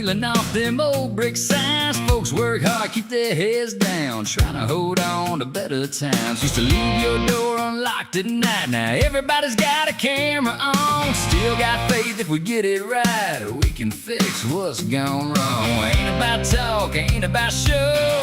peeling off them old brick signs. Folks work hard, keep their heads down, trying to hold on to better times. Used to leave your door unlocked at night. Now everybody's got a camera on. Still got faith if we get it right, we can fix what's gone wrong. Ain't about talk, ain't about show.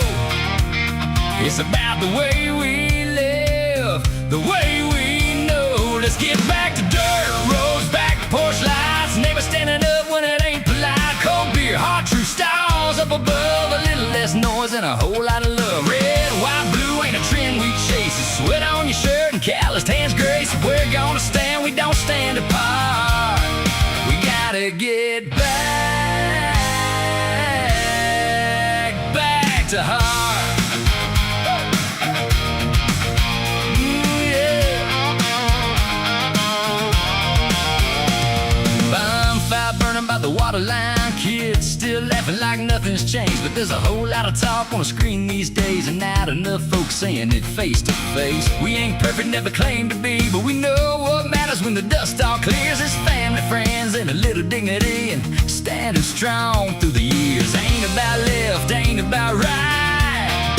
It's about the way we live, the way we know. Let's get back to dirt roads, back to porch lights. Neighbors standing up when it ain't polite. Cold beer, hot true stars up above. A little less noise and a whole lot of love. Red, white, blue ain't a trend we chase. It's sweat on your shirt and calloused hands grace. If we're gonna stand, we don't stand apart. We gotta get back to heart. By the water line, kids still laughing like nothing's changed. But there's a whole lot of talk on the screen these days, and not enough folks saying it face to face. We ain't perfect, never claimed to be, but we know what matters when the dust all clears. It's family, friends, and a little dignity, and standing strong through the years. Ain't about left, ain't about right.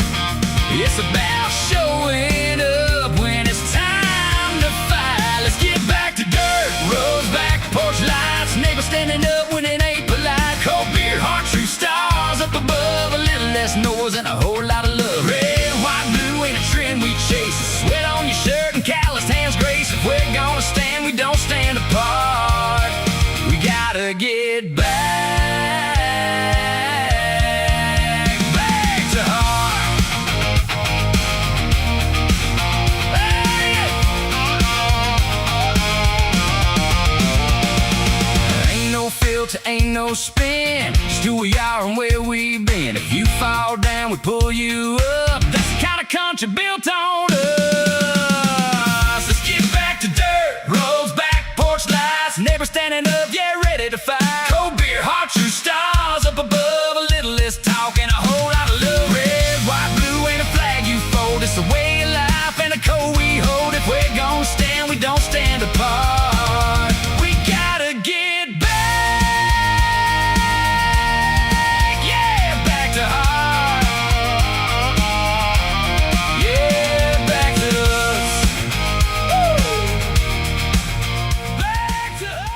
It's about showing up when it's time to fight. Let's get back to dirt roads, back to porch lights. Neighbors standing up when it ain't polite. Cold beer, heart true stars up above. A little less noise and a whole lot of love. Red, white, blue ain't a trend we chase. Sweat on your shirt and calloused hands grace. If we're gonna stand, we don't stand apart. We gotta get back to heart. Ain't no filter, ain't no spin, just who we are and where we've been. If you fall down, we pull you up. That's the kind of country built on us. Let's get back to dirt roads, back porch lights. Neighbors standing up, yeah, ready to fight. Cold beer, heart true stars up above. A little less talk and a whole lot of love. Red, white, blue ain't a flag you fold. It's the way of life and the code we hold. If we're gonna stand, we don't stand apart. We gotta get back, yeah, back to heart. Yeah, back to us. Woo. Back to us.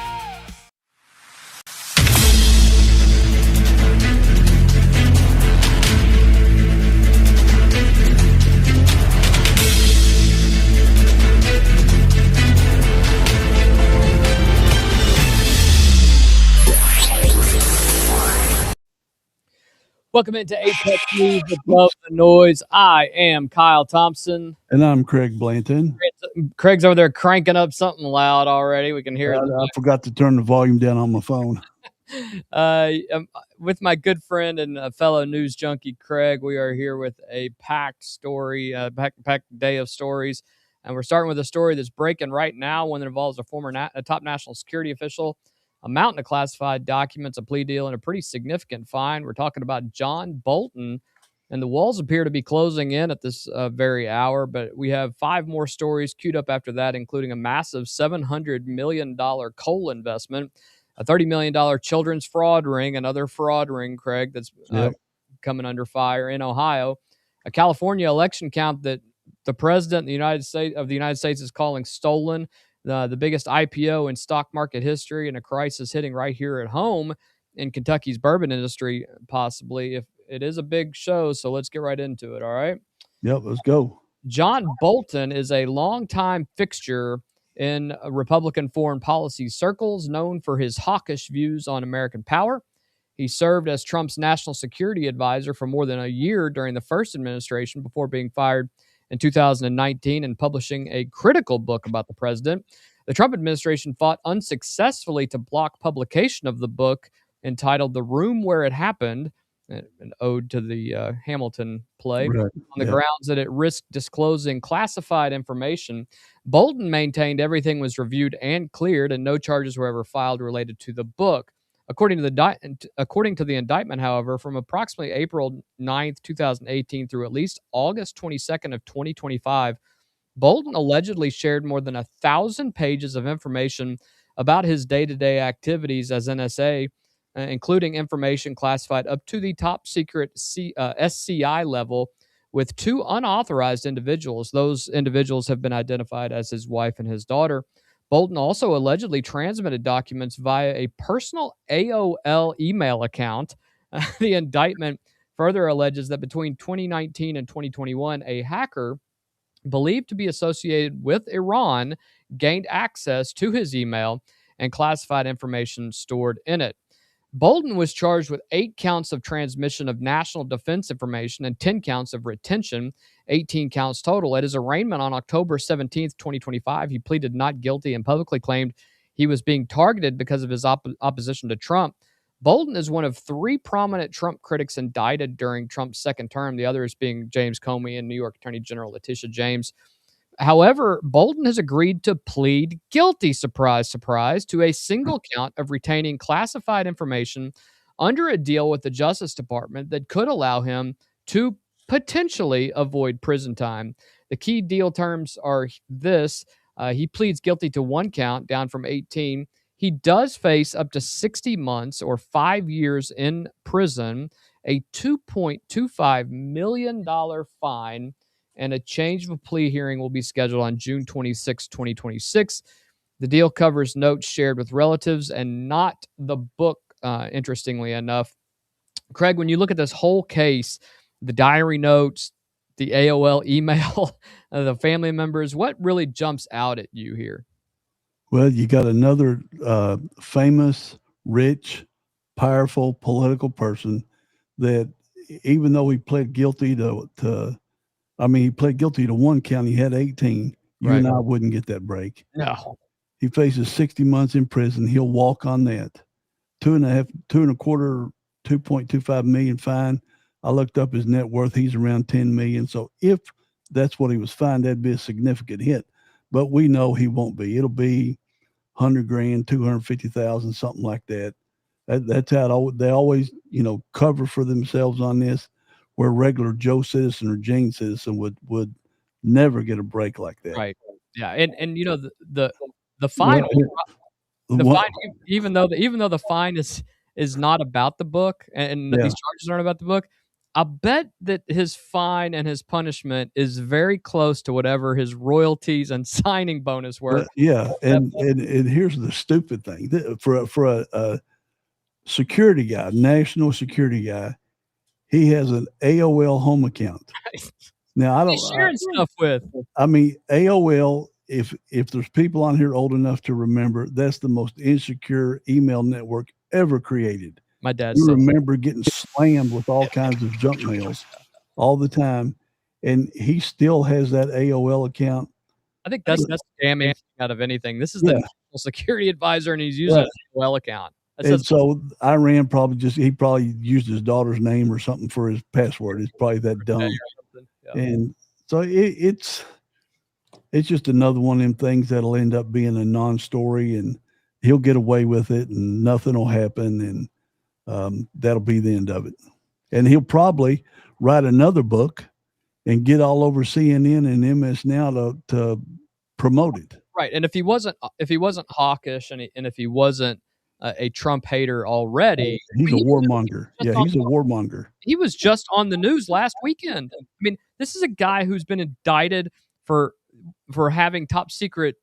Welcome into Apex News Above the Noise. I am Kyle Thompson. And I'm Craig Blanton. Craig's over there cranking up something loud already. We can hear it. I forgot to turn the volume down on my phone. With my good friend and fellow news junkie, Craig, we are here with a packed story, packed day of stories. And we're starting with a story that's breaking right now, one that involves a former a top national security official, a mountain of classified documents, a plea deal, and a pretty significant fine. We're talking about John Bolton, and the walls appear to be closing in at this very hour, but we have 5 more stories queued up after that, including a massive $700 million coal investment, a $30 million children's fraud ring, another fraud ring, Craig, that's coming under fire in Ohio, a California election count that the president of the United States is calling stolen, the biggest IPO in stock market history, and a crisis hitting right here at home in Kentucky's bourbon industry, possibly. If it is a big show, so let's get right into it, all right? Yep, let's go. John Bolton is a longtime fixture in Republican foreign policy circles, known for his hawkish views on American power. He served as Trump's national security advisor for more than a year during the first administration before being fired in 2019 and publishing a critical book about the president. The Trump administration fought unsuccessfully to block publication of the book entitled The Room Where It Happened, an ode to the Hamilton play, on the grounds that it risked disclosing classified information. Bolton maintained everything was reviewed and cleared, and no charges were ever filed related to the book. According to the indictment, however, from approximately April 9th, 2018 through at least August 22nd of 2025, Bolton allegedly shared more than 1,000 pages of information about his day-to-day activities as NSA including information classified up to the top secret SCI level with two unauthorized individuals. Those individuals have been identified as his wife and his daughter. Bolton also allegedly transmitted documents via a personal AOL email account. The indictment further alleges that between 2019 and 2021, a hacker believed to be associated with Iran gained access to his email and classified information stored in it. Bolton was charged with 8 counts of transmission of national defense information and 10 counts of retention, 18 counts total. At his arraignment on October 17th, 2025, he pleaded not guilty and publicly claimed he was being targeted because of his opposition to Trump. Bolton is one of 3 prominent Trump critics indicted during Trump's second term, the others being James Comey and New York Attorney General Letitia James. However, Bolton has agreed to plead guilty, surprise, surprise, to a single count of retaining classified information under a deal with the Justice Department that could allow him to potentially avoid prison time. The key deal terms are this. He pleads guilty to 1 count, down from 18. He does face up to 60 months or 5 years in prison, a $2.25 million fine, and a change of plea hearing will be scheduled on June 26, 2026. The deal covers notes shared with relatives and not the book, interestingly enough. Craig, when you look at this whole case, the diary notes, the AOL email, the family members, what really jumps out at you here? Well, you got another famous, rich, powerful political person that, even though he pled guilty he pled guilty to 1 count. He had 18. You Right. and I wouldn't get that break. No. He faces 60 months in prison. He'll walk on that. 2.25 million fine. I looked up his net worth. He's around 10 million. So if that's what he was fined, that'd be a significant hit. But we know he won't be. It'll be 100 grand, 250,000, something like that. That's how they always, cover for themselves on this, where regular Joe citizen or Jane citizen would never get a break like that. Right. Yeah. And the fine, even though the fine is not about the book and these charges aren't about the book, I bet that his fine and his punishment is very close to whatever his royalties and signing bonus were. And here's the stupid thing. For a security guy, national security guy, he has an AOL home account. Now, I don't sharing stuff with. I mean, AOL, if there's people on here old enough to remember, that's the most insecure email network ever created. My dad remember getting slammed with all kinds of junk mails all the time, and he still has that AOL account. I think that's scamming out of anything. This is the national security advisor, and he's using an AOL account. And so Iran he probably used his daughter's name or something for his password. It's probably that dumb. Yeah. And so it's just another one of them things that'll end up being a non-story, and he'll get away with it and nothing will happen. And that'll be the end of it. And he'll probably write another book and get all over CNN and MS Now to promote it. Right. And if he wasn't hawkish and if he wasn't a Trump hater already, he's a warmonger. Yeah, he's a warmonger. He was just on the news last weekend. I mean, this is a guy who's been indicted for having top secret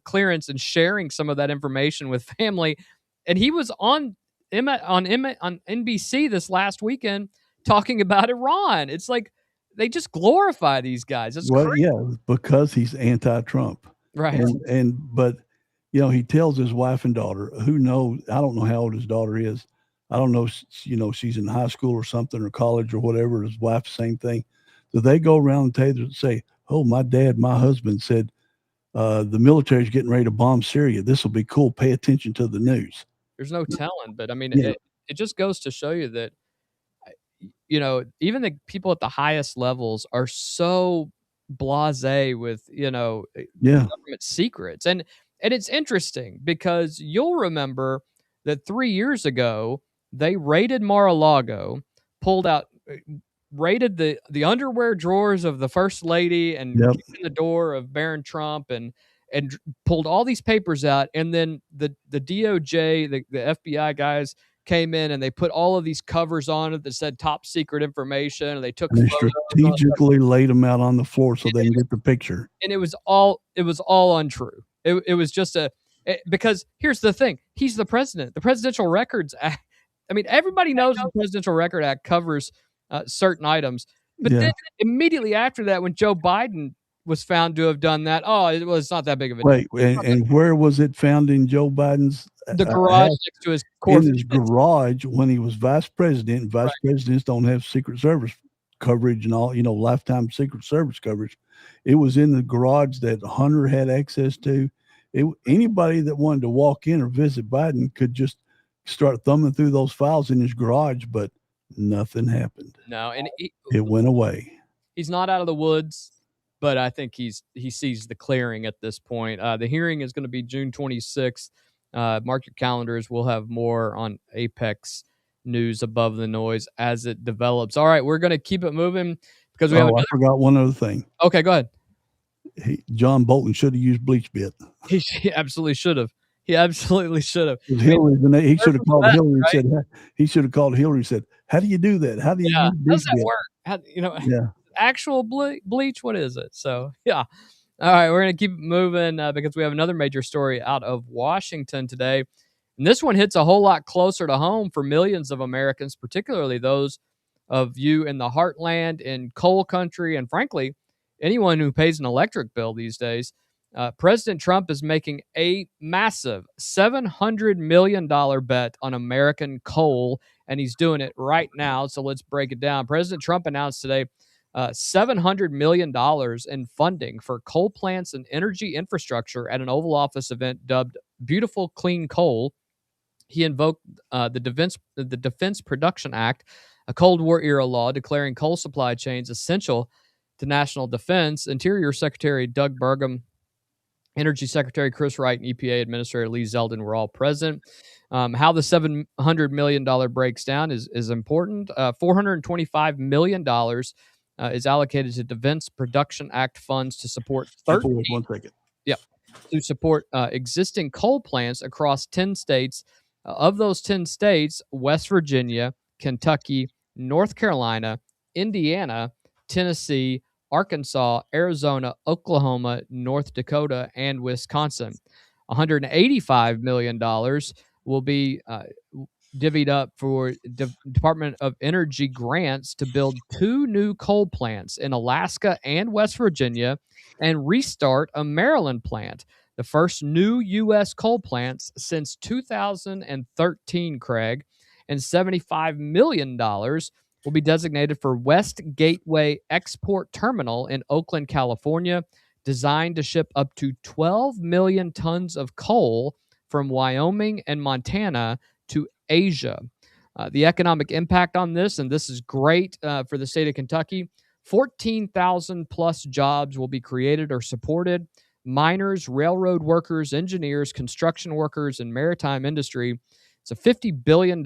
clearance and sharing some of that information with family, and he was on NBC this last weekend talking about Iran. It's like they just glorify these guys. It's crazy. Yeah, because he's anti-Trump, right? But he tells his wife and daughter, who knows, I don't know how old his daughter is. I don't know, she's in high school or something or college or whatever. His wife, same thing. So they go around and say, oh, my husband said the military's getting ready to bomb Syria. This will be cool. Pay attention to the news. There's no telling, but I mean, it just goes to show you that, even the people at the highest levels are so blasé with, government secrets. And it's interesting because you'll remember that 3 years ago, they raided Mar-a-Lago, raided the underwear drawers of the first lady and kicked in the door of Barron Trump and pulled all these papers out. And then the DOJ, the FBI guys came in and they put all of these covers on it that said top secret information, and they took And they photos strategically laid them out on the floor so they can get the picture. and it was all untrue. It was just because here's the thing: he's the president. The Presidential Records Act. I mean, everybody knows the Presidential Record Act covers certain items, but then immediately after that, when Joe Biden was found to have done that, it's not that big of a deal. And where was it found in Joe Biden's the garage next to his Corvette? In his garage when he was vice president. Vice presidents don't have Secret Service coverage and all, lifetime Secret Service coverage. It was in the garage that Hunter had access to. Anybody that wanted to walk in or visit Biden could just start thumbing through those files in his garage, but nothing happened. No, and it went away. He's not out of the woods, but I think he sees the clearing at this point. The hearing is going to be June 26th. Mark your calendars. We'll have more on Apex news above the noise as it develops. All right, we're going to keep it moving because we have. I forgot one other thing. Okay, go ahead. John Bolton should have used bleach bit. He absolutely should have. He absolutely should have. He should have called Hillary and said, he should have called Hillary and said, how do you do that? How do you use bleach how does that work? Actual bleach? What is it? So, yeah. All right, we're going to keep moving because we have another major story out of Washington today. And this one hits a whole lot closer to home for millions of Americans, particularly those of you in the heartland, in coal country, and frankly, anyone who pays an electric bill these days. President Trump is making a massive $700 million bet on American coal, and he's doing it right now. So let's break it down. President Trump announced today $700 million in funding for coal plants and energy infrastructure at an Oval Office event dubbed Beautiful Clean Coal. He invoked the Defense Production Act, a Cold War era law declaring coal supply chains essential to national defense. Interior Secretary Doug Burgum, Energy Secretary Chris Wright, and EPA Administrator Lee Zeldin were all present. How the $700 million breaks down is important. $425 million is allocated to Defense Production Act funds to support 1 second. Yeah, to support existing coal plants across 10 states. Of those 10 states, West Virginia, Kentucky, North Carolina, Indiana, Tennessee, Arkansas, Arizona, Oklahoma, North Dakota, and Wisconsin. $185 million will be divvied up for Department of Energy grants to build 2 new coal plants in Alaska and West Virginia and restart a Maryland plant, the first new U.S. coal plants since 2013, Craig. And $75 million will be designated for West Gateway Export Terminal in Oakland, California, designed to ship up to 12 million tons of coal from Wyoming and Montana to Asia. The economic impact on this, and this is great for the state of Kentucky, 14,000 plus jobs will be created or supported. Miners, railroad workers, engineers, construction workers, and maritime industry. It's a $50 billion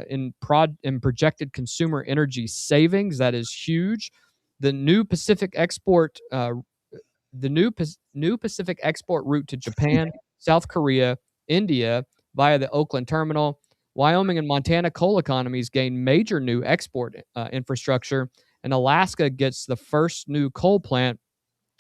in projected consumer energy savings. That is huge. The new Pacific export route to Japan, South Korea, India via the Oakland terminal. Wyoming and Montana coal economies gain major new export infrastructure, and Alaska gets the first new coal plant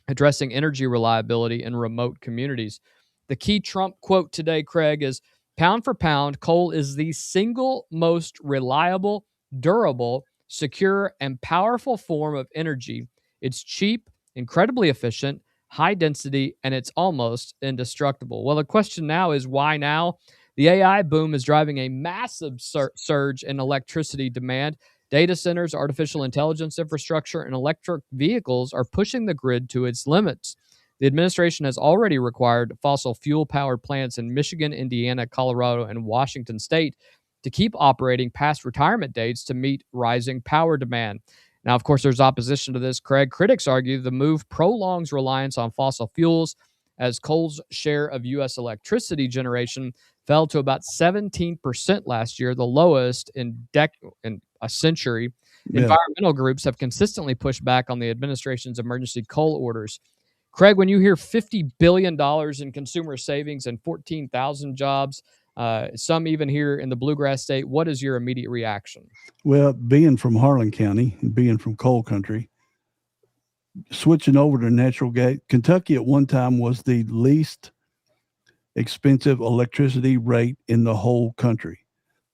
addressing energy reliability in remote communities. The key Trump quote today, Craig, is pound for pound, coal is the single most reliable, durable, secure, and powerful form of energy. It's cheap, incredibly efficient, high density, and it's almost indestructible. Well, the question now is why now? The AI boom is driving a massive surge in electricity demand. Data centers, artificial intelligence infrastructure, and electric vehicles are pushing the grid to its limits. The administration has already required fossil fuel-powered plants in Michigan, Indiana, Colorado, and Washington state to keep operating past retirement dates to meet rising power demand. Now, of course, there's opposition to this, Craig. Critics argue the move prolongs reliance on fossil fuels as coal's share of U.S. electricity generation fell to about 17% last year, the lowest in a century. Yeah. Environmental groups have consistently pushed back on the administration's emergency coal orders. Craig, when you hear $50 billion in consumer savings and 14,000 jobs, some even here in the Bluegrass State. What is your immediate reaction? Well, being from Harlan County and being from coal country, switching over to natural gas, Kentucky at one time was the least expensive electricity rate in the whole country.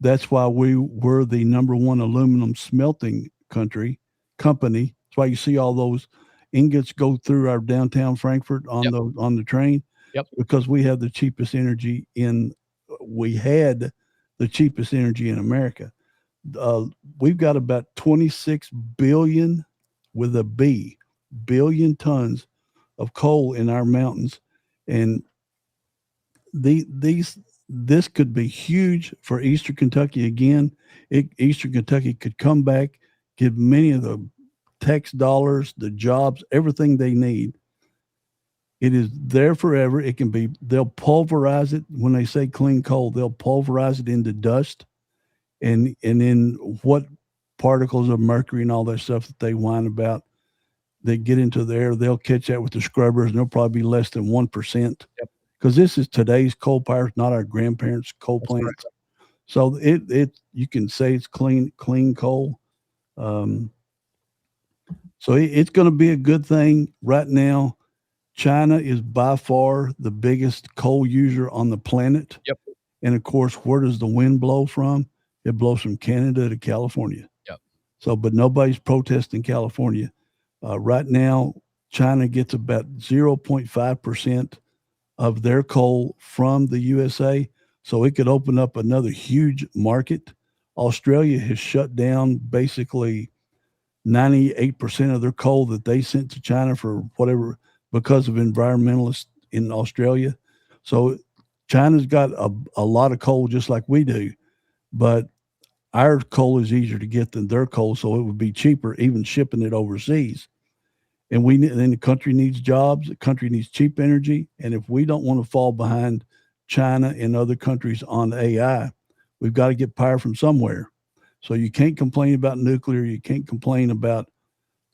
That's why we were the number one aluminum smelting company. That's why you see all those ingots go through our downtown Frankfurt on the train. Yep. Because we had the cheapest energy in America. We've got about 26 billion with a B, billion tons of coal in our mountains. And this could be huge for Eastern Kentucky again. Eastern Kentucky could come back, give many of the tax dollars, the jobs, everything they need. It is there forever. They'll pulverize it. When they say clean coal, they'll pulverize it into dust and then what particles of mercury and all that stuff that they whine about, they get into the air, they'll catch that with the scrubbers, and they'll probably be less than 1%. Yep. Because this is today's coal power, not our grandparents' coal plants. Right. So you can say it's clean coal. So it's going to be a good thing. Right now, China is by far the biggest coal user on the planet. Yep. And of course, where does the wind blow from? It blows from Canada to California. Yep. So, but nobody's protesting California. Right now, China gets about 0.5% of their coal from the USA. So it could open up another huge market. Australia has shut down basically 98% of their coal that they sent to China for whatever, because of environmentalists in Australia. So China's got a lot of coal just like we do, but our coal is easier to get than their coal, so it would be cheaper even shipping it overseas. And then the country needs jobs, the country needs cheap energy, and if we don't want to fall behind China and other countries on AI, we've got to get power from somewhere. So you can't complain about nuclear, you can't complain about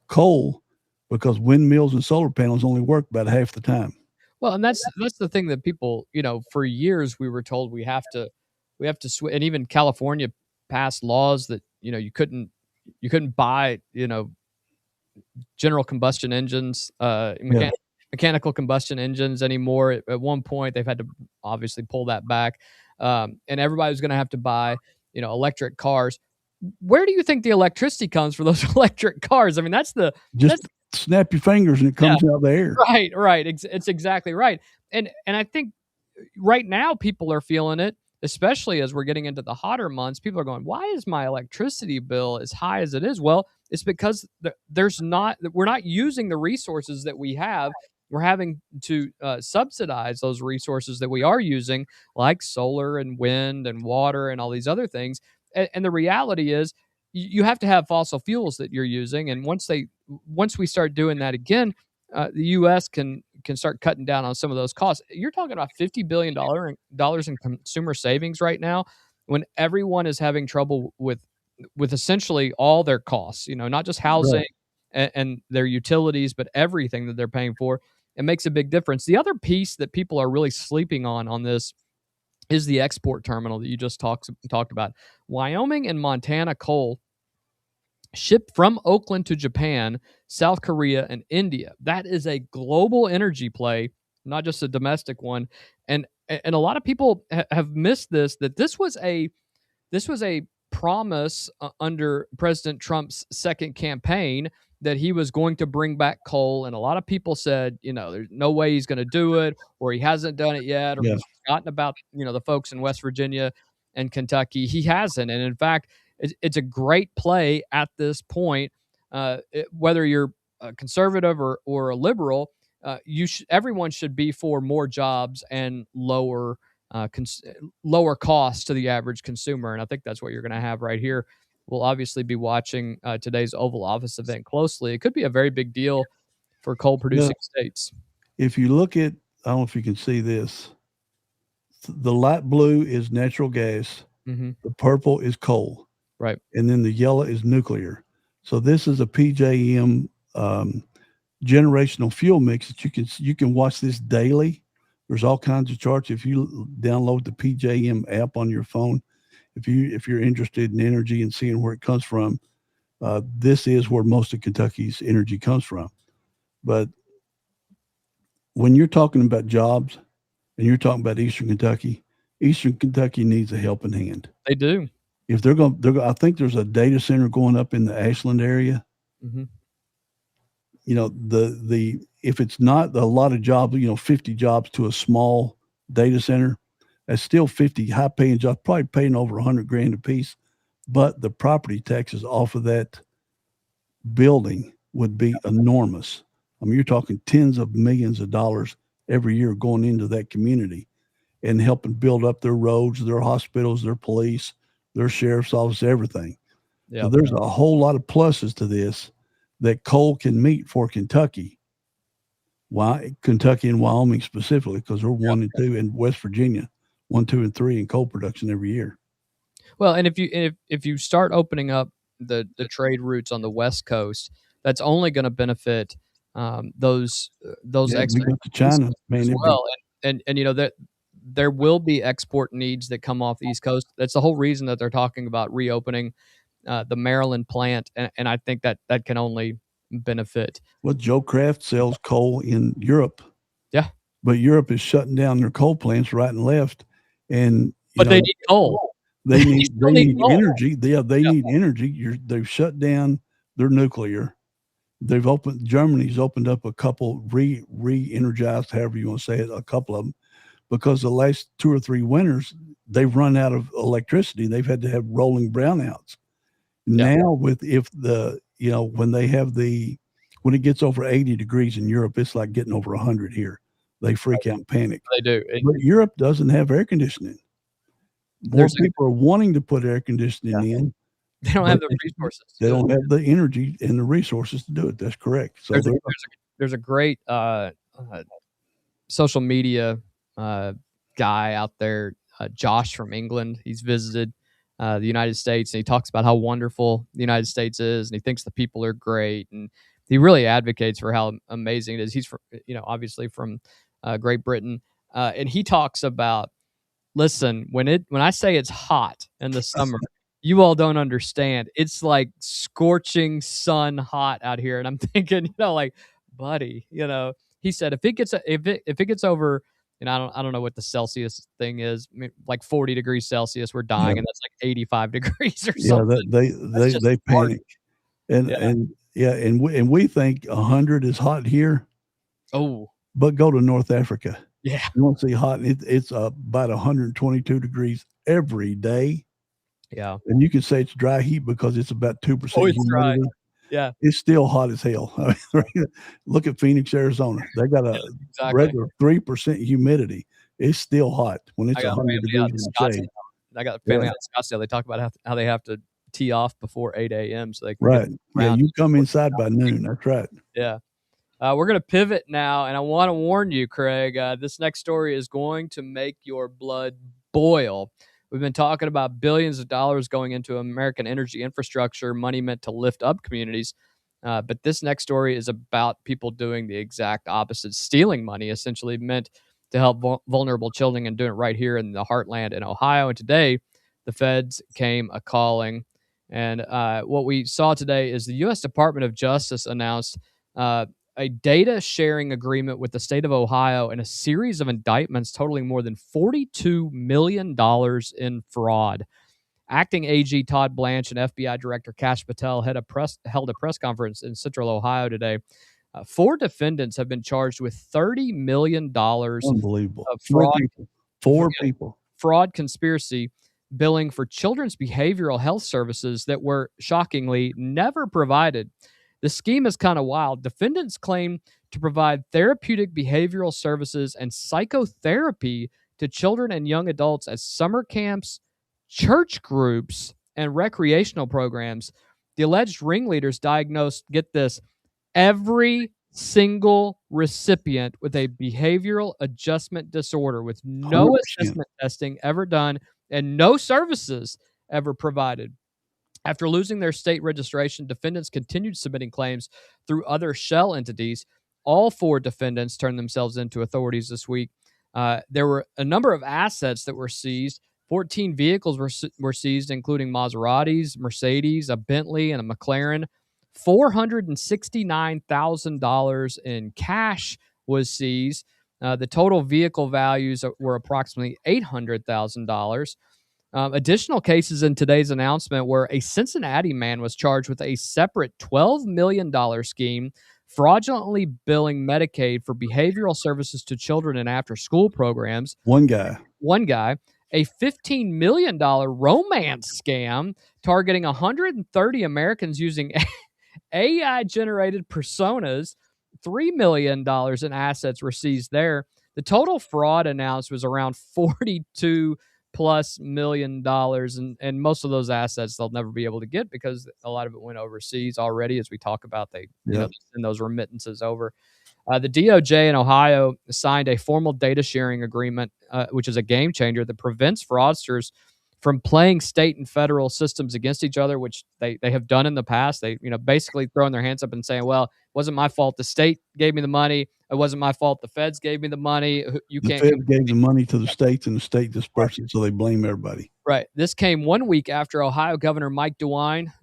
coal, because windmills and solar panels only work about half the time. Well, and that's the thing that people, for years we were told we have to switch, and even California passed laws that you couldn't buy general combustion engines, mechanical combustion engines anymore. At one point, they've had to obviously pull that back, and everybody was going to have to buy electric cars. Where do you think the electricity comes for those electric cars? I mean, that's snap your fingers and it comes out the air. Right. It's exactly right. And I think right now people are feeling it, especially as we're getting into the hotter months. People are going, why is my electricity bill as high as it is? Well, it's because we're not using the resources that we have. We're having to subsidize those resources that we are using, like solar and wind and water and all these other things. And the reality is, you have to have fossil fuels that you're using, and once we start doing that again, the U.S. can start cutting down on some of those costs. You're talking about $50 billion in consumer savings right now, when everyone is having trouble with essentially all their costs. Not just housing and their utilities, but everything that they're paying for. It makes a big difference. The other piece that people are really sleeping on this is the export terminal that you just talked about. Wyoming and Montana coal shipped from Oakland to Japan, South Korea, and India. That is a global energy play, not just a domestic one. And a lot of people have missed this, that this was a promise under President Trump's second campaign, that he was going to bring back coal. And a lot of people said, there's no way he's going to do it, or he hasn't done it yet, or he's forgotten about, the folks in West Virginia and Kentucky. He hasn't. And in fact, it's a great play at this point. Whether you're a conservative or a liberal, everyone should be for more jobs and lower costs to the average consumer. And I think that's what you're going to have right here. We'll obviously be watching today's Oval Office event closely. It could be a very big deal for coal-producing states. If you look at, I don't know if you can see this, the light blue is natural gas, the purple is coal, right, and then the yellow is nuclear. So this is a PJM generational fuel mix that you can watch this daily. There's all kinds of charts. If you download the PJM app on your phone, if you're interested in energy and seeing where it comes from, this is where most of Kentucky's energy comes from. But when you're talking about jobs and you're talking about Eastern Kentucky needs a helping hand. They do. If they're going, I think there's a data center going up in the Ashland area. Mm-hmm. You know, if it's not a lot of jobs, 50 jobs to a small data center, that's still 50 high paying jobs, probably paying over $100,000 a piece. But the property taxes off of that building would be enormous. I mean, you're talking tens of millions of dollars every year going into that community and helping build up their roads, their hospitals, their police, their sheriff's office, everything. Yeah. So there's a whole lot of pluses to this that coal can meet for Kentucky. Why Kentucky and Wyoming specifically? Because we're 1 and 2, and West Virginia 1, 2, and 3 in coal production every year. Well, and if you start opening up the trade routes on the West Coast, that's only going to benefit those export to China, man, as well. And that there will be export needs that come off the East Coast. That's the whole reason that they're talking about reopening the Maryland plant, and I think that can only benefit. Well, Joe Kraft sells coal in Europe. Yeah. But Europe is shutting down their coal plants right and left. And they need coal. They need energy. They need energy. They've shut down their nuclear. Germany's opened up a couple, re-energized, however you want to say it, a couple of them, because the last 2 or 3 winters, they've run out of electricity. They've had to have rolling brownouts. Yeah. Now when it gets over 80 degrees in Europe, it's like getting over 100 here. They freak out and panic. They do. But Europe doesn't have air conditioning. More people are wanting to put air conditioning in. They don't have the resources. They don't have the energy and the resources to do it. That's correct. So there's a great social media guy out there, Josh from England. He's visited the United States, and he talks about how wonderful the United States is, and he thinks the people are great, and he really advocates for how amazing it is. He's from, obviously from Great Britain, and he talks about, listen, when I say it's hot in the summer, you all don't understand. It's like scorching sun hot out here, and I'm thinking, buddy, he said if it gets over, I don't know what the Celsius thing is, like 40 degrees Celsius, we're dying, and that's like 85 degrees or something. They panic, and we think 100 is hot here. Oh, but go to North Africa. Yeah, you won't see hot. It's about 122 degrees every day. Yeah, and you can say it's dry heat because it's about 2% humidity. Dry. Yeah, it's still hot as hell. Look at Phoenix, Arizona. They got a regular 3% humidity. It's still hot when it's 100 degrees in the shade. I got a family out in Scottsdale. They talk about how they have to tee off before 8 a.m. so they can you come inside by noon. That's right. Yeah. We're going to pivot now, and I want to warn you, Craig, this next story is going to make your blood boil. We've been talking about billions of dollars going into American energy infrastructure, money meant to lift up communities. But this next story is about people doing the exact opposite, stealing money, essentially meant to help vulnerable children, and doing it right here in the heartland in Ohio. And today, the feds came a-calling. And what we saw today is the U.S. Department of Justice announced a data sharing agreement with the state of Ohio and a series of indictments totaling more than $42 million in fraud. Acting AG Todd Blanche and FBI Director Kash Patel held a press conference in Central Ohio today. 4 defendants have been charged with $30 million Unbelievable. Of fraud. 4 people. Fraud conspiracy billing for children's behavioral health services that were shockingly never provided. The scheme is kind of wild. Defendants claim to provide therapeutic behavioral services and psychotherapy to children and young adults at summer camps, church groups, and recreational programs. The alleged ringleaders diagnosed, get this, every single recipient with a behavioral adjustment disorder with no 100%. assessment testing ever done and no services ever provided. After losing their state registration, defendants continued submitting claims through other shell entities. All 4 defendants turned themselves into authorities this week. There were a number of assets that were seized. 14 vehicles were seized, including Maseratis, Mercedes, a Bentley, and a McLaren. $469,000 in cash was seized. The total vehicle values were approximately $800,000. Additional cases in today's announcement where a Cincinnati man was charged with a separate $12 million scheme fraudulently billing Medicaid for behavioral services to children in after-school programs. One guy. A $15 million romance scam targeting 130 Americans using AI-generated personas. $3 million in assets were seized there. The total fraud announced was around $42+ million, and most of those assets they'll never be able to get because a lot of it went overseas already. As we talk about, they send those remittances over. The DOJ in Ohio signed a formal data sharing agreement, which is a game changer that prevents fraudsters from playing state and federal systems against each other, which they have done in the past. They, basically throwing their hands up and saying, well, it wasn't my fault. The state gave me the money. It wasn't my fault. The feds gave me the money. The feds gave the money to the states and the state dispersed it, so they blame everybody. Right. This came 1 week after Ohio Governor Mike DeWine,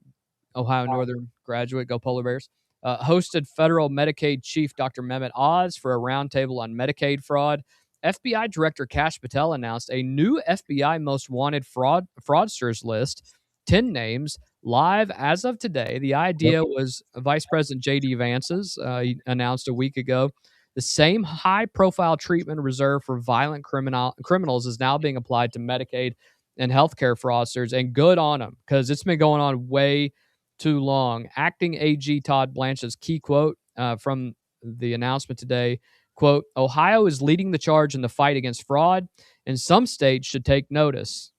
Ohio Northern graduate, go Polar Bears, hosted federal Medicaid chief Dr. Mehmet Oz for a roundtable on Medicaid fraud. FBI Director Kash Patel announced a new FBI most wanted fraudsters list, 10 names, live as of today. The idea was Vice President J.D. Vance's. He announced a week ago. The same high-profile treatment reserved for violent criminals is now being applied to Medicaid and healthcare fraudsters, and good on them, because it's been going on way too long. Acting AG Todd Blanche's key quote from the announcement today, quote, Ohio is leading the charge in the fight against fraud, and some states should take notice.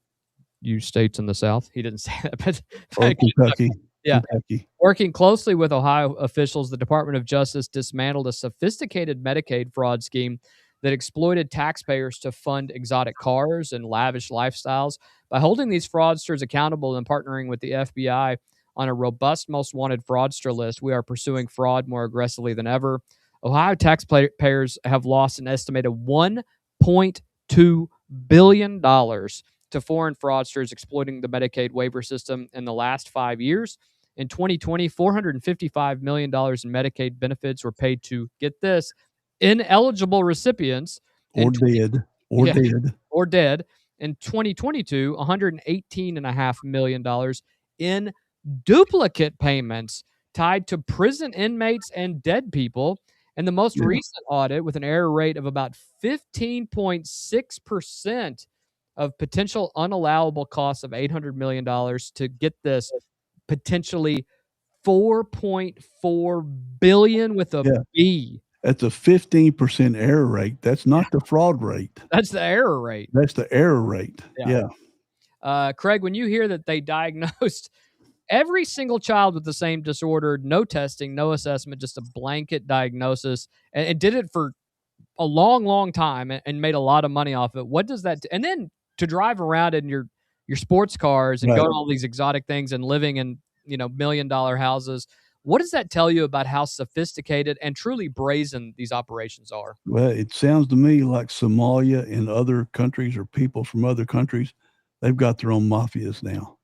You states in the South. He didn't say that, but Kentucky. Yeah. Kentucky. Working closely with Ohio officials, the Department of Justice dismantled a sophisticated Medicaid fraud scheme that exploited taxpayers to fund exotic cars and lavish lifestyles. By holding these fraudsters accountable and partnering with the FBI on a robust most wanted fraudster list, we are pursuing fraud more aggressively than ever. Ohio taxpayers have lost an estimated $1.2 billion to foreign fraudsters exploiting the Medicaid waiver system in the last 5 years. In 2020, $455 million in Medicaid benefits were paid to, get this, ineligible recipients. Or dead. In 2022, $118.5 million in duplicate payments tied to prison inmates and dead people. And the most recent audit, with an error rate of about 15.6% of potential unallowable costs of $800 million to, get this, potentially $4.4 billion with a B. That's a 15% error rate. That's not the fraud rate. That's the error rate. That's the error rate. Yeah. Craig, when you hear that they diagnosed every single child with the same disorder, no testing, no assessment, just a blanket diagnosis, and did it for a long, long time and made a lot of money off it. What does that and then to drive around in your sports cars and go to all these exotic things and living in, $1 million houses, what does that tell you about how sophisticated and truly brazen these operations are? Well, it sounds to me like Somalia and other countries, or people from other countries, they've got their own mafias now.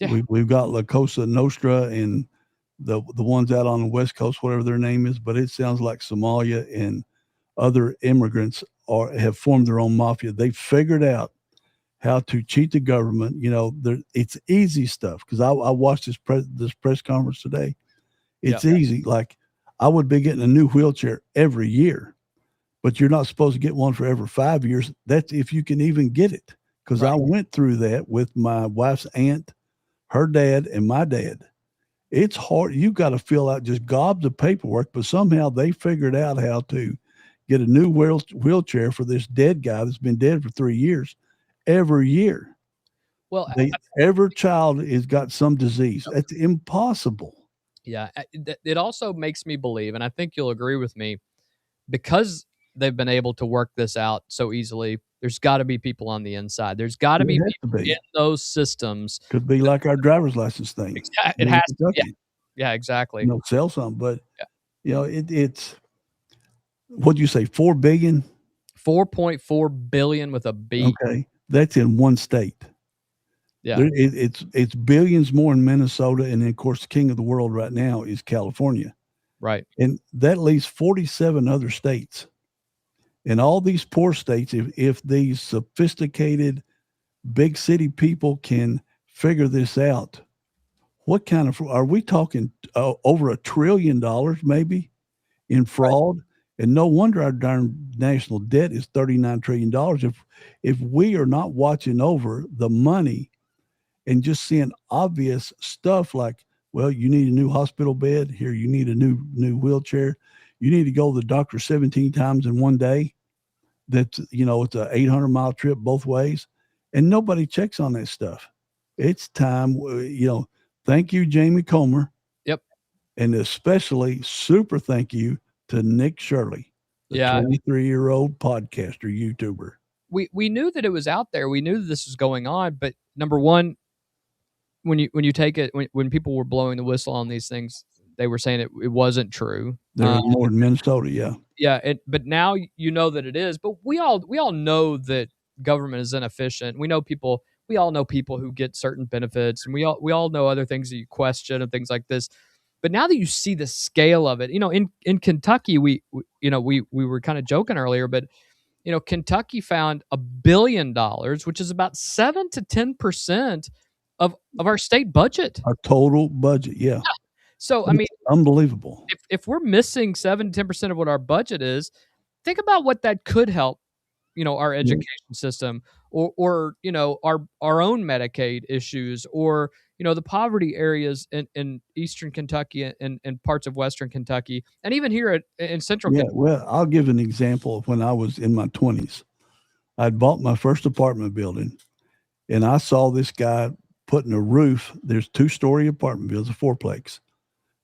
Yeah. We've got La Cosa Nostra and the ones out on the West Coast, whatever their name is, but it sounds like Somalia and other immigrants have formed their own mafia. They figured out how to cheat the government. It's easy stuff, because I watched this press conference today. It's easy. Like, I would be getting a new wheelchair every year, but you're not supposed to get one for every 5 years. That's if you can even get it, because I went through that with my wife's aunt, her dad, and my dad. It's hard. You got to fill out just gobs of paperwork, but somehow they figured out how to get a new wheelchair for this dead guy that's been dead for 3 years every year. Well, every child has got some disease. That's impossible. Yeah. It also makes me believe, and I think you'll agree with me, because they've been able to work this out so easily, there's got to be people on the inside. There's got to be people in those systems. Could be like our driver's license thing. It has to. Yeah, exactly. Sell something, but it's, what'd you say, $4 billion? $4.4 billion with a B. Okay, that's in one state. Yeah, it's billions more in Minnesota, and then of course the king of the world right now is California, right. and that leaves 47 other states. And all these poor states, if these sophisticated big city people can figure this out, what kind of are we talking? Over $1 trillion maybe in fraud, right. And no wonder our darn national debt is $39 trillion. If we are not watching over the money and just seeing obvious stuff like, well, you need a new hospital bed here, you need a new wheelchair, you need to go to the doctor 17 times in one day. That's, it's a 800-mile trip both ways, and nobody checks on that stuff. It's time, thank you, Jamie Comer. Yep. And especially super thank you to Nick Shirley, the 23-year-old podcaster, YouTuber. We knew that it was out there. We knew that this was going on, but number one, when you take it, when people were blowing the whistle on these things, they were saying it wasn't true. There was more in Minnesota, yeah. Yeah, but now you know that it is. But we all know that government is inefficient. We all know people who get certain benefits, and we all know other things that you question and things like this. But now that you see the scale of it, in Kentucky, we were kind of joking earlier, but Kentucky found $1 billion, which is about 7 to 10% of our state budget. Our total budget, yeah. So, I mean, unbelievable. If we're missing 7 to 10% of what our budget is, think about what that could help, our education system or our own Medicaid issues or, the poverty areas in Eastern Kentucky and parts of Western Kentucky and even here in Central Kentucky. Well, I'll give an example of when I was in my 20s. I'd bought my first apartment building, and I saw this guy putting a roof. There's 2-story apartment buildings, a fourplex.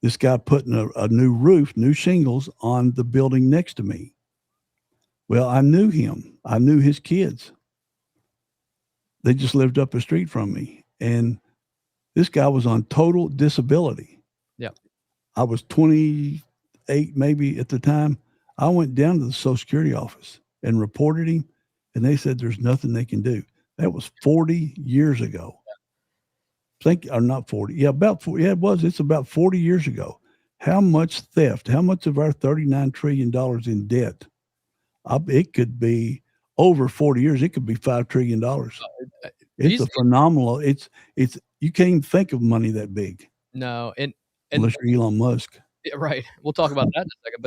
This guy putting a new roof, new shingles on the building next to me. Well, I knew him. I knew his kids. They just lived up the street from me. And this guy was on total disability. Yeah. I was 28 maybe at the time. I went down to the Social Security office and reported him, and they said there's nothing they can do. That was 40 years ago. Or not 40. Yeah, about 40. Yeah, it was. It's about 40 years ago. How much theft? How much of our $39 trillion in debt? It could be over 40 years. It could be $5 trillion. It's a phenomenal. It's you can't even think of money that big. No, and unless you're Elon Musk. Right. We'll talk about that in a second.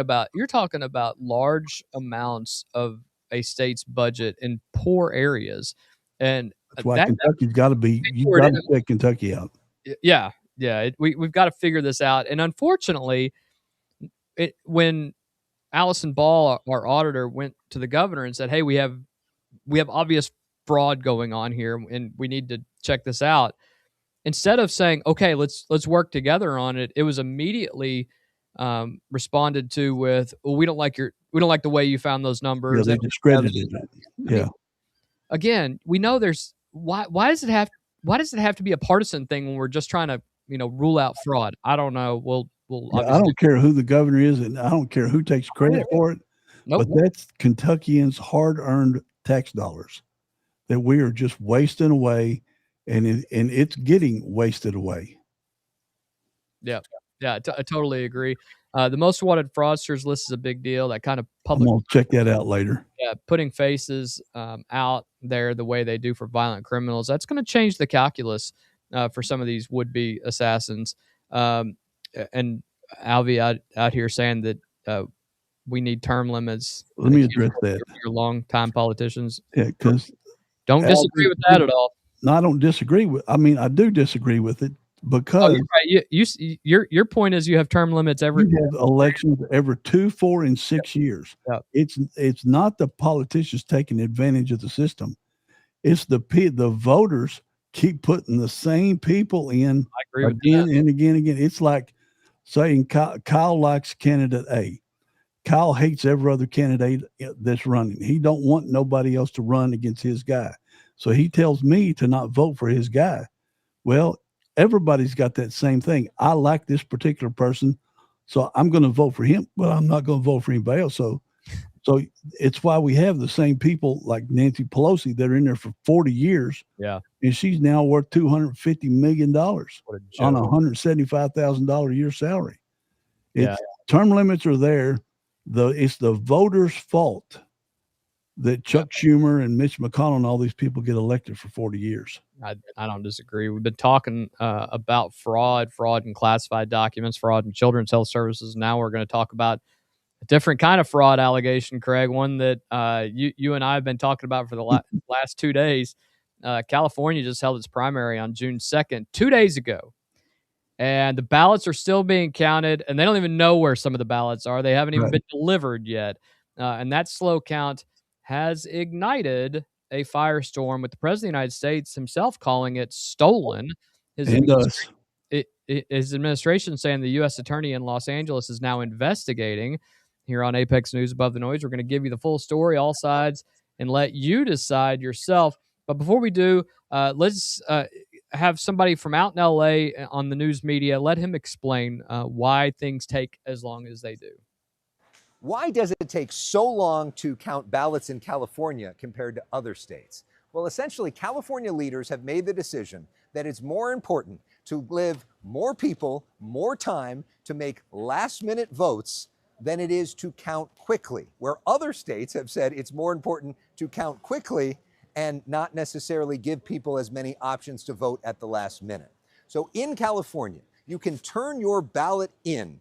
But you're talking about large amounts of a state's budget in poor areas, and that's why Kentucky's got to be. You've got to check Kentucky out. Yeah. We've got to figure this out. And unfortunately, when Allison Ball, our auditor, went to the governor and said, "Hey, we have obvious fraud going on here, and we need to check this out." Instead of saying, "Okay, let's work together on it," it was immediately responded to with, "Well, we don't like the way you found those numbers." Yeah, they discredited it. Yeah. I mean, again, we know there's why does it have to be a partisan thing when we're just trying to rule out fraud? I don't know. We'll I don't care who the governor is, and I don't care who takes credit for it. Nope. But that's Kentuckians' hard-earned tax dollars that we are just wasting away, and it's getting wasted away. Yeah, I totally agree. The most wanted fraudsters list is a big deal. That kind of public. I'm gonna check that out later. Yeah, putting faces out there the way they do for violent criminals. That's going to change the calculus for some of these would-be assassins. And Alvy out here saying that we need term limits. Let me address that. Your long-time politicians. Yeah, because don't disagree with that at all. No, I don't disagree with. I mean, I do disagree with it because right. Your point is you have term limits every. You have elections every 2, 4, and 6 years. Yeah. It's not the politicians taking advantage of the system. It's the voters keep putting the same people in again and again and again. It's like saying Kyle likes candidate A. Kyle hates every other candidate that's running. He don't want nobody else to run against his guy. So he tells me to not vote for his guy. Well, everybody's got that same thing. I like this particular person, so I'm going to vote for him, but I'm not going to vote for anybody else. So So it's why we have the same people like Nancy Pelosi that are in there for 40 years. Yeah. And she's now worth $250 million on a $175,000 a year salary. Term limits are there. It's the voters' fault that Chuck Schumer and Mitch McConnell and all these people get elected for 40 years. I don't disagree. We've been talking about fraud in classified documents, fraud in children's health services. Now we're going to talk about a different kind of fraud allegation, Craig, one that you and I have been talking about for the last 2 days. California just held its primary on June 2nd, 2 days ago. And the ballots are still being counted, and they don't even know where some of the ballots are. They haven't even been delivered yet. And that slow count has ignited a firestorm with the President of the United States himself calling it stolen. His administration saying the U.S. Attorney in Los Angeles is now investigating. Here on Apex News Above the Noise, we're going to give you the full story, all sides, and let you decide yourself. But before we do, let's have somebody from out in L.A. on the news media. Let him explain why things take as long as they do. Why does it take so long to count ballots in California compared to other states? Well, essentially, California leaders have made the decision that it's more important to give more people more time to make last-minute votes than it is to count quickly, where other states have said it's more important to count quickly and not necessarily give people as many options to vote at the last minute. So in California, you can turn your ballot in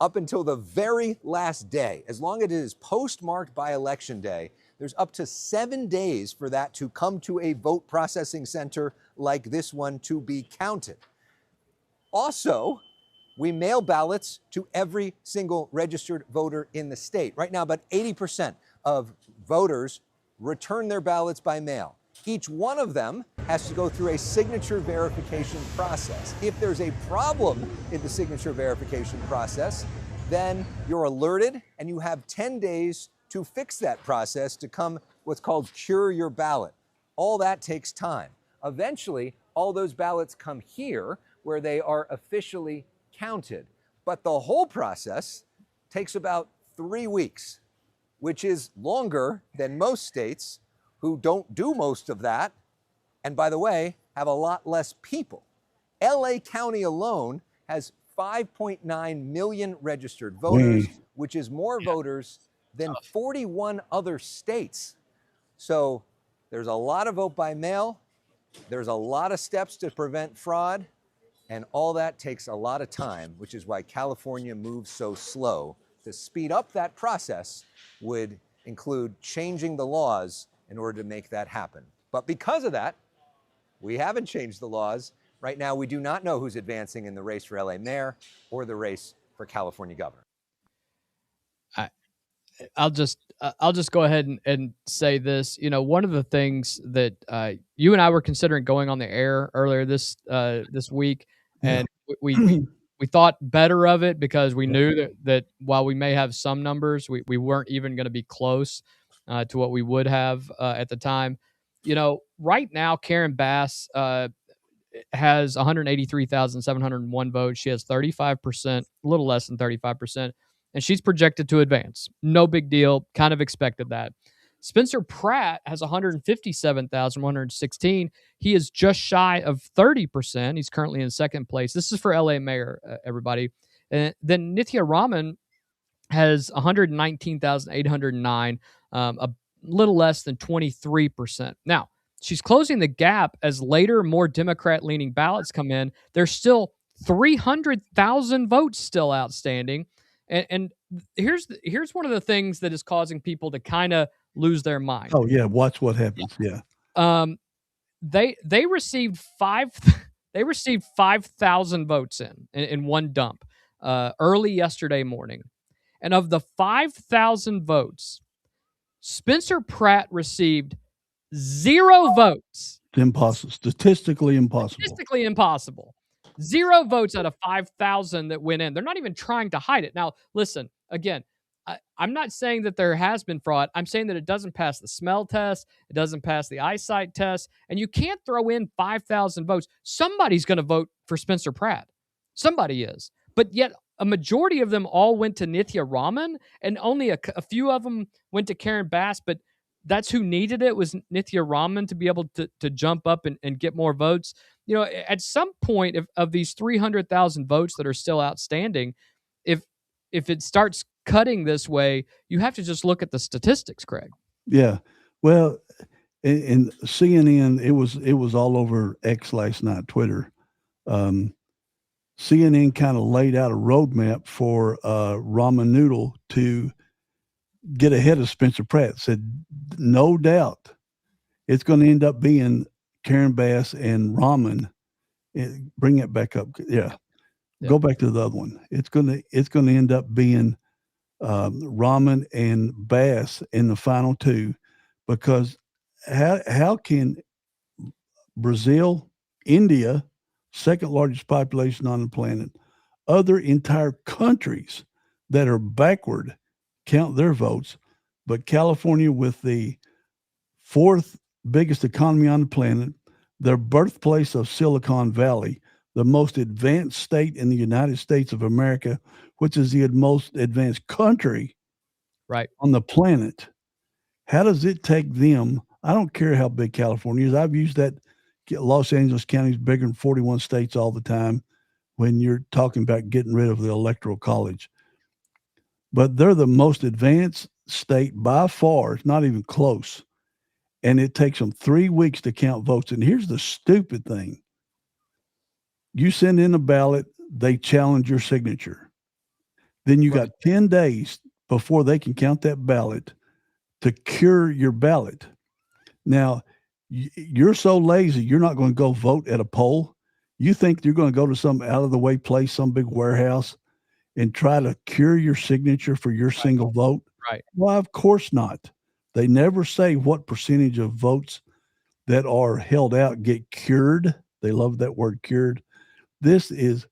up until the very last day. As long as it is postmarked by Election Day, there's up to 7 days for that to come to a vote processing center like this one to be counted. Also, we mail ballots to every single registered voter in the state. Right now, about 80% of voters return their ballots by mail. Each one of them has to go through a signature verification process. If there's a problem in the signature verification process, then you're alerted and you have 10 days to fix that process to come what's called cure your ballot. All that takes time. Eventually, all those ballots come here where they are officially counted. But the whole process takes about 3 weeks, which is longer than most states who don't do most of that, and by the way, have a lot less people. LA County alone has 5.9 million registered voters, which is more voters than 41 other states. So there's a lot of vote by mail, there's a lot of steps to prevent fraud, and all that takes a lot of time, which is why California moves so slow. To speed up that process would include changing the laws in order to make that happen. But because of that, we haven't changed the laws. Right now, we do not know who's advancing in the race for LA mayor or the race for California governor. I'll just go ahead and say this. You know, one of the things that you and I were considering going on the air earlier this week, and we thought better of it because we knew that while we may have some numbers, we weren't even going to be close to what we would have at the time. You know, right now, Karen Bass has 183,701 votes. She has 35%, a little less than 35%, and she's projected to advance. No big deal. Kind of expected that. Spencer Pratt has 157,116. He is just shy of 30%. He's currently in second place. This is for LA mayor, everybody. And then Nithya Raman has 119,809, a little less than 23%. Now, she's closing the gap as later, more Democrat-leaning ballots come in. There's still 300,000 votes still outstanding. And here's one of the things that is causing people to kind of lose their mind. Oh yeah, watch what happens. Yeah. They received 5,000 votes in one dump early yesterday morning. And of the 5,000 votes, Spencer Pratt received 0 votes. It's impossible. Statistically impossible. 0 votes out of 5,000 that went in. They're not even trying to hide it. Now, listen, again, I'm not saying that there has been fraud. I'm saying that it doesn't pass the smell test. It doesn't pass the eyesight test. And you can't throw in 5,000 votes. Somebody's going to vote for Spencer Pratt. Somebody is. But yet a majority of them all went to Nithya Raman, and only a few of them went to Karen Bass, but that's who needed it, was Nithya Raman, to be able to jump up and get more votes. You know, at some point of these 300,000 votes that are still outstanding, if it starts cutting this way, you have to just look at the statistics, Craig. Yeah. Well, in CNN, it was all over X last night, Twitter. CNN kind of laid out a roadmap for Ramen Noodle to get ahead of Spencer Pratt. Said, no doubt, it's going to end up being Karen Bass and Ramen. Bring it back up. Yeah. Go back to the other one. It's going to end up being Ramen and Bass in the final two, because how can Brazil, India, second largest population on the planet, other entire countries that are backward count their votes, but California, with the fourth biggest economy on the planet, the birthplace of Silicon Valley, the most advanced state in the United States of America, which is the most advanced country on the planet. How does it take them? I don't care how big California is. I've used that. Los Angeles County is bigger than 41 states all the time when you're talking about getting rid of the electoral college. But they're the most advanced state by far. It's not even close. And it takes them 3 weeks to count votes. And here's the stupid thing. You send in a ballot, they challenge your signature. Then you got 10 days before they can count that ballot to cure your ballot. Now, you're so lazy, you're not going to go vote at a poll. You think you're going to go to some out-of-the-way place, some big warehouse, and try to cure your signature for your single vote? Right. Well, of course not. They never say what percentage of votes that are held out get cured. They love that word, cured. This is,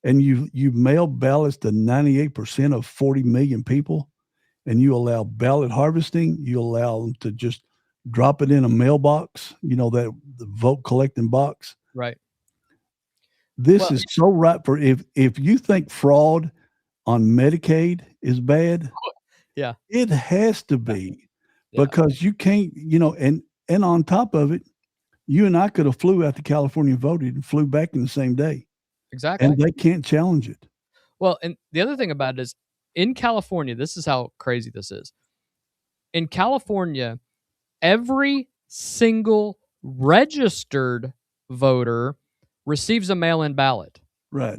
and you mail ballots to 98% of 40 million people, and you allow ballot harvesting. You allow them to just drop it in a mailbox, that the vote collecting box. Right. This is so right for, if you think fraud on Medicaid is bad, yeah, it has to be, because you can't, and on top of it, you and I could have flew out to California and voted and flew back in the same day. Exactly. And they can't challenge it. Well, and the other thing about it is, in California, this is how crazy this is. In California, every single registered voter receives a mail-in ballot. Right.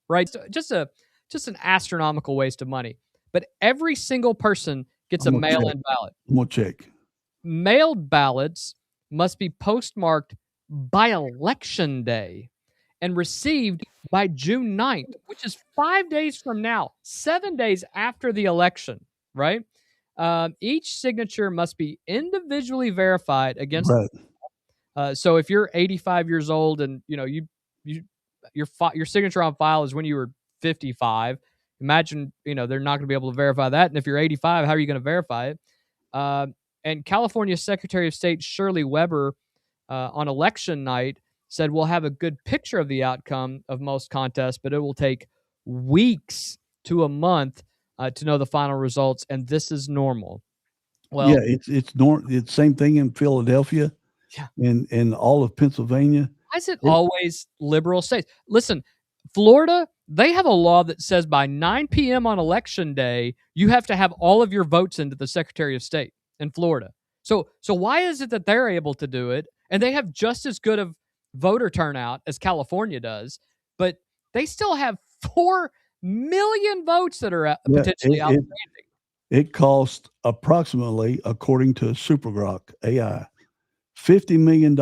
Right. So just an astronomical waste of money. But every single person gets a mail-in ballot. I'm going to check. Mailed ballots must be postmarked by election day and received by June 9th, which is 5 days from now, 7 days after the election, right? Each signature must be individually verified against. Right. So if you're 85 years old and your signature on file is when you were 55, imagine they're not going to be able to verify that. And if you're 85, how are you going to verify it? And California Secretary of State Shirley Weber on election night said, we'll have a good picture of the outcome of most contests, but it will take weeks to a month to know the final results, and this is normal. Well, yeah, it's normal. It's same thing in Philadelphia, and all of Pennsylvania. Why is it always liberal states? Listen, Florida, they have a law that says by 9 p.m. on election day, you have to have all of your votes into the Secretary of State in Florida. So why is it that they're able to do it, and they have just as good of voter turnout as California does, but they still have 4 million votes that are potentially outstanding? It costs approximately, according to Supergrok AI, $50 million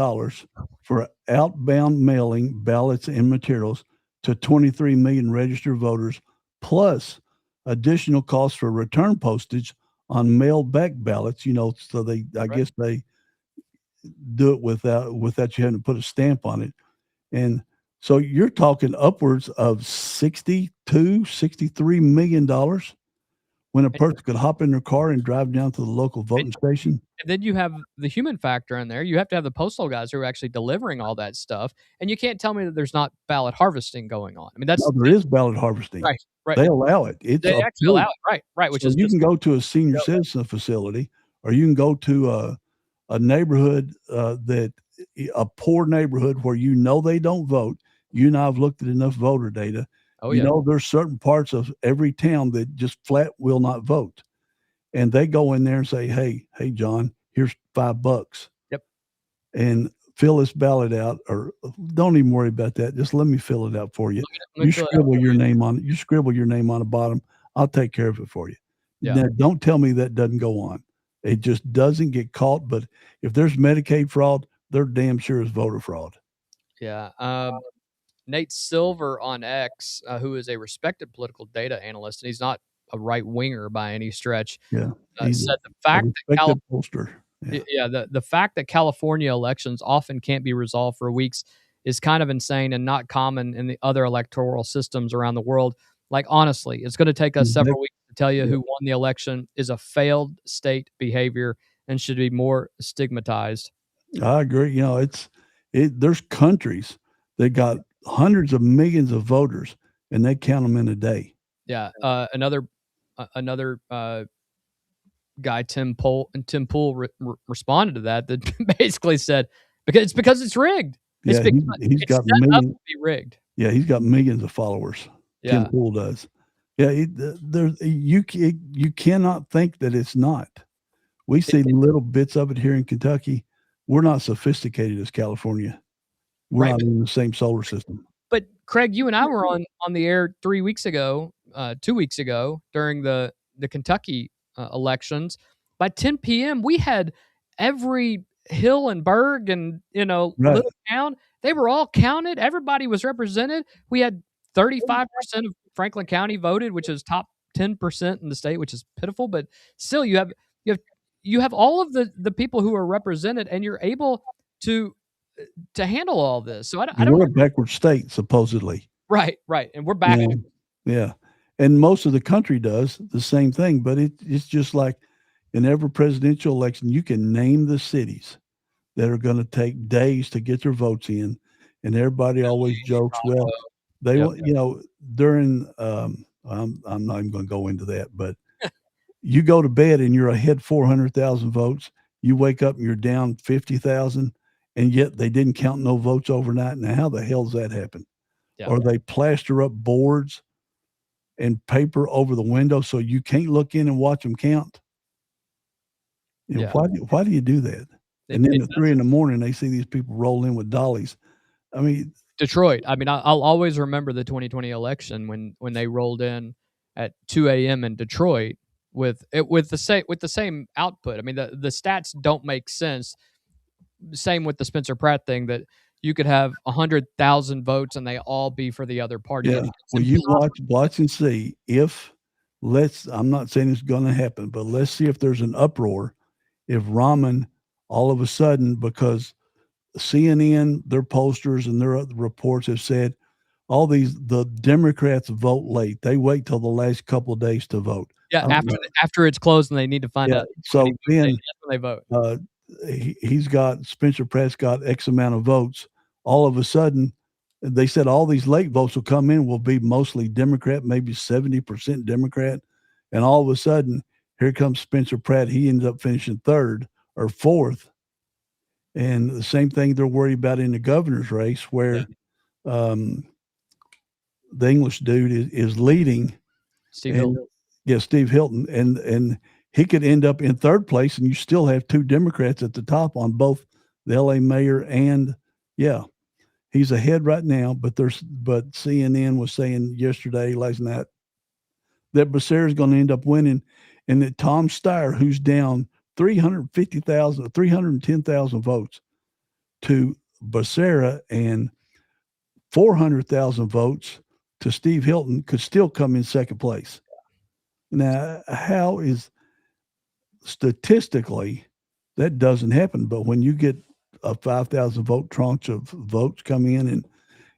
for outbound mailing ballots and materials to 23 million registered voters, plus additional costs for return postage on mailed back ballots. So I guess they do it without you having to put a stamp on it. And so you're talking upwards of $63 million when a person could hop in their car and drive down to the local voting station. And then you have the human factor in there. You have to have the postal guys who are actually delivering all that stuff, and you can't tell me that there's not ballot harvesting going on. I mean, that's No, there is ballot harvesting. right. They allow it. It's They actually allow it. Right. Which so is you just can go to a senior citizen facility, or you can go to a neighborhood that a poor neighborhood where you know they don't vote. You and I have looked at enough voter data. oh You yeah. know, there's certain parts of every town that just flat will not vote. And they go in there and say, hey, John, here's $5. Yep. And fill this ballot out, or don't even worry about that. Just let me fill it out for you. Let me You fill it out scribble for your you. name on it. You scribble your name on the bottom. I'll take care of it for you. Yeah. Now, don't tell me that doesn't go on. It just doesn't get caught. But if there's Medicaid fraud, they're damn sure is voter fraud. Yeah. Nate Silver on X, who is a respected political data analyst, and he's not a right winger by any stretch, Yeah. said the fact that Respected pollster. Yeah. the fact that California elections often can't be resolved for weeks is kind of insane and not common in the other electoral systems around the world. Like, honestly, it's going to take us several weeks to tell you who won the election is a failed state behavior and should be more stigmatized. I agree. You know, there's countries that got hundreds of millions of voters and they count them in a day. Yeah. Another guy, Tim Pool, responded to that basically said, because it's rigged. Yeah, he's got set up to be rigged. Yeah, he's got millions of followers. Yeah. Tim Pool does. Yeah, you cannot think that it's not. We see little bits of it here in Kentucky. We're not sophisticated as California. We're not in the same solar system. But Craig, you and I were on the air 2 weeks ago during the Kentucky elections. By 10 p.m., we had every hill and burg and little town. They were all counted. Everybody was represented. We had 35% of Franklin County voted, which is top 10% in the state, which is pitiful. But still, you have all of the people who are represented, and you're able to handle all this. So I don't. We're a backward state, supposedly. Right, and we're back. Yeah, and most of the country does the same thing. But it's just like in every presidential election, you can name the cities that are going to take days to get their votes in, and everybody always jokes, well, they during I'm not even going to go into that, but you go to bed and you're ahead 400,000 votes. You wake up and you're down 50,000. And yet they didn't count no votes overnight. Now, how the hell does that happen? Yeah. Or they plaster up boards and paper over the window so you can't look in and watch them count. Why do you do that? And then at 3 a.m, they see these people roll in with dollies. I mean, Detroit. I mean, I'll always remember the 2020 election when they rolled in at 2 a.m. in Detroit with the same output. I mean, the stats don't make sense. Same with the Spencer Pratt thing, that you could have 100,000 votes and they all be for the other party. Yeah. Well, you watch and see I'm not saying it's going to happen, but let's see if there's an uproar. If Rahman all of a sudden, because CNN, their posters and their reports have said the Democrats vote late. They wait till the last couple of days to vote. Yeah. After it's closed and they need to find out. So then they vote. Spencer Pratt's got X amount of votes. All of a sudden, they said all these late votes will come in will be mostly Democrat, maybe 70% Democrat. And all of a sudden, here comes Spencer Pratt. He ends up finishing third or fourth. And the same thing they're worried about in the governor's race, where the English dude is leading. Steve Hilton. Yeah, Steve Hilton. And he could end up in third place, and you still have two Democrats at the top on both the LA mayor and he's ahead right now. But CNN was saying last night, that Becerra's going to end up winning, and that Tom Steyer, who's down 310,000 votes to Becerra and 400,000 votes to Steve Hilton, could still come in second place. Now, how is statistically that doesn't happen? But when you get a 5,000 vote tranche of votes come in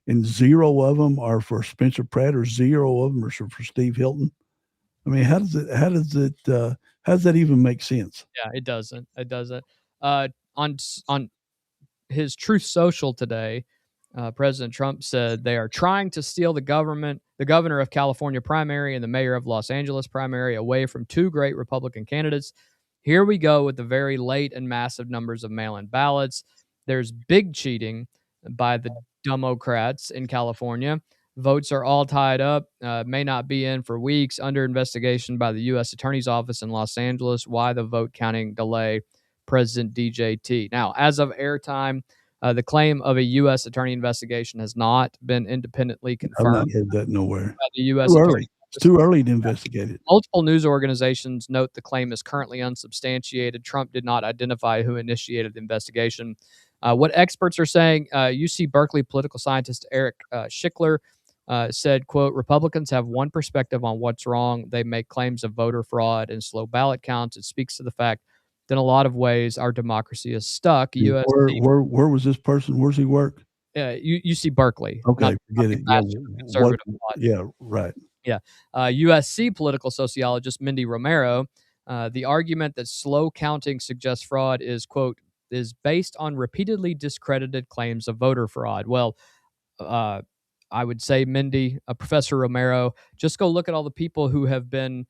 and zero of them are for Spencer Pratt or zero of them are for Steve Hilton, I mean, how does that even make sense? Yeah, it doesn't. It doesn't. On his Truth Social today, President Trump said they are trying to steal the governor of California primary and the mayor of Los Angeles primary away from two great Republican candidates. Here we go with the very late and massive numbers of mail-in ballots. There's big cheating by the Democrats in California. Votes are all tied up, may not be in for weeks, under investigation by the U.S. Attorney's Office in Los Angeles. Why the vote counting delay? President DJT. Now, as of airtime, the claim of a U.S. attorney investigation has not been independently I've confirmed not heard that nowhere. by the U.S. Too attorney. early. It's too early to investigate it. Multiple news organizations note the claim is currently unsubstantiated. Trump did not identify who initiated the investigation. What experts are saying, UC Berkeley political scientist Eric Schickler said, quote, Republicans have one perspective on what's wrong. They make claims of voter fraud and slow ballot counts. It speaks to the fact that in a lot of ways our democracy is stuck. Where was this person? Where's he work? UC Berkeley. Okay, forget it. Yeah, right. Yeah. USC political sociologist Mindy Romero, the argument that slow counting suggests fraud is, quote, is based on repeatedly discredited claims of voter fraud. Well, I would say, Mindy, Professor Romero, just go look at all the people who have been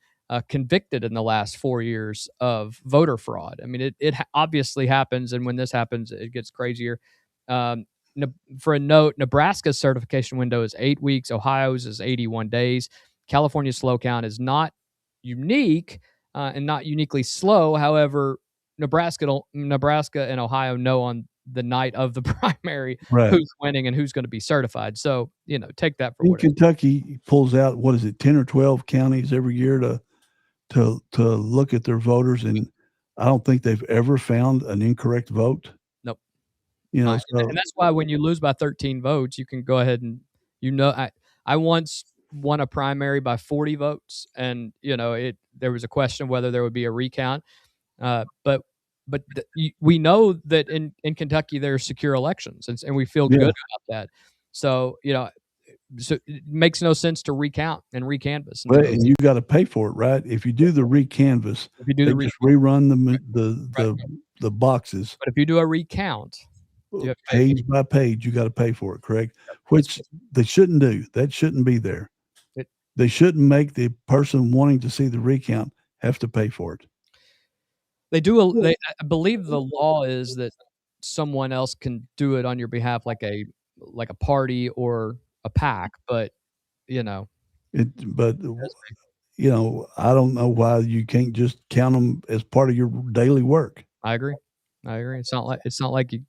convicted in the last 4 years of voter fraud. I mean, it obviously happens, and when this happens, it gets crazier. For a note, Nebraska's certification window is 8 weeks. Ohio's is 81 days. California's slow count is not unique and not uniquely slow. However, Nebraska and Ohio know on the night of the primary who's winning and who's going to be certified. So, take that for what it is. Kentucky pulls out, 10 or 12 counties every year to look at their voters, and I don't think they've ever found an incorrect vote. Nope. And that's why when you lose by 13 votes, you can go ahead and I once won a primary by 40 votes, and there was a question of whether there would be a recount, but we know that in Kentucky there's secure elections, and we feel good about that. So so it makes no sense to recount and recanvass. And you got to pay for it, right? If you do the recanvass, just rerun the boxes. But if you do a recount, page by page, you got to pay for it, correct? Which they shouldn't do. That shouldn't be there. They shouldn't make the person wanting to see the recount have to pay for it. They do. I believe the law is that someone else can do it on your behalf, like a party or a PAC. But I don't know why you can't just count them as part of your daily work. I agree. It's not like you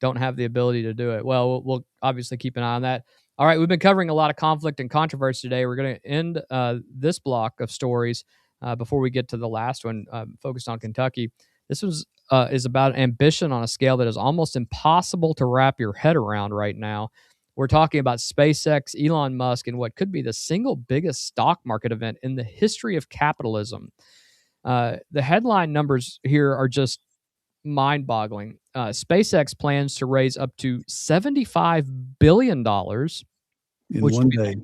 don't have the ability to do it. Well, we'll obviously keep an eye on that. All right, we've been covering a lot of conflict and controversy today. We're going to end this block of stories before we get to the last one, focused on Kentucky. This is about ambition on a scale that is almost impossible to wrap your head around right now. We're talking about SpaceX, Elon Musk, and what could be the single biggest stock market event in the history of capitalism. The headline numbers here are just mind-boggling. SpaceX plans to raise up to $75 billion in one day,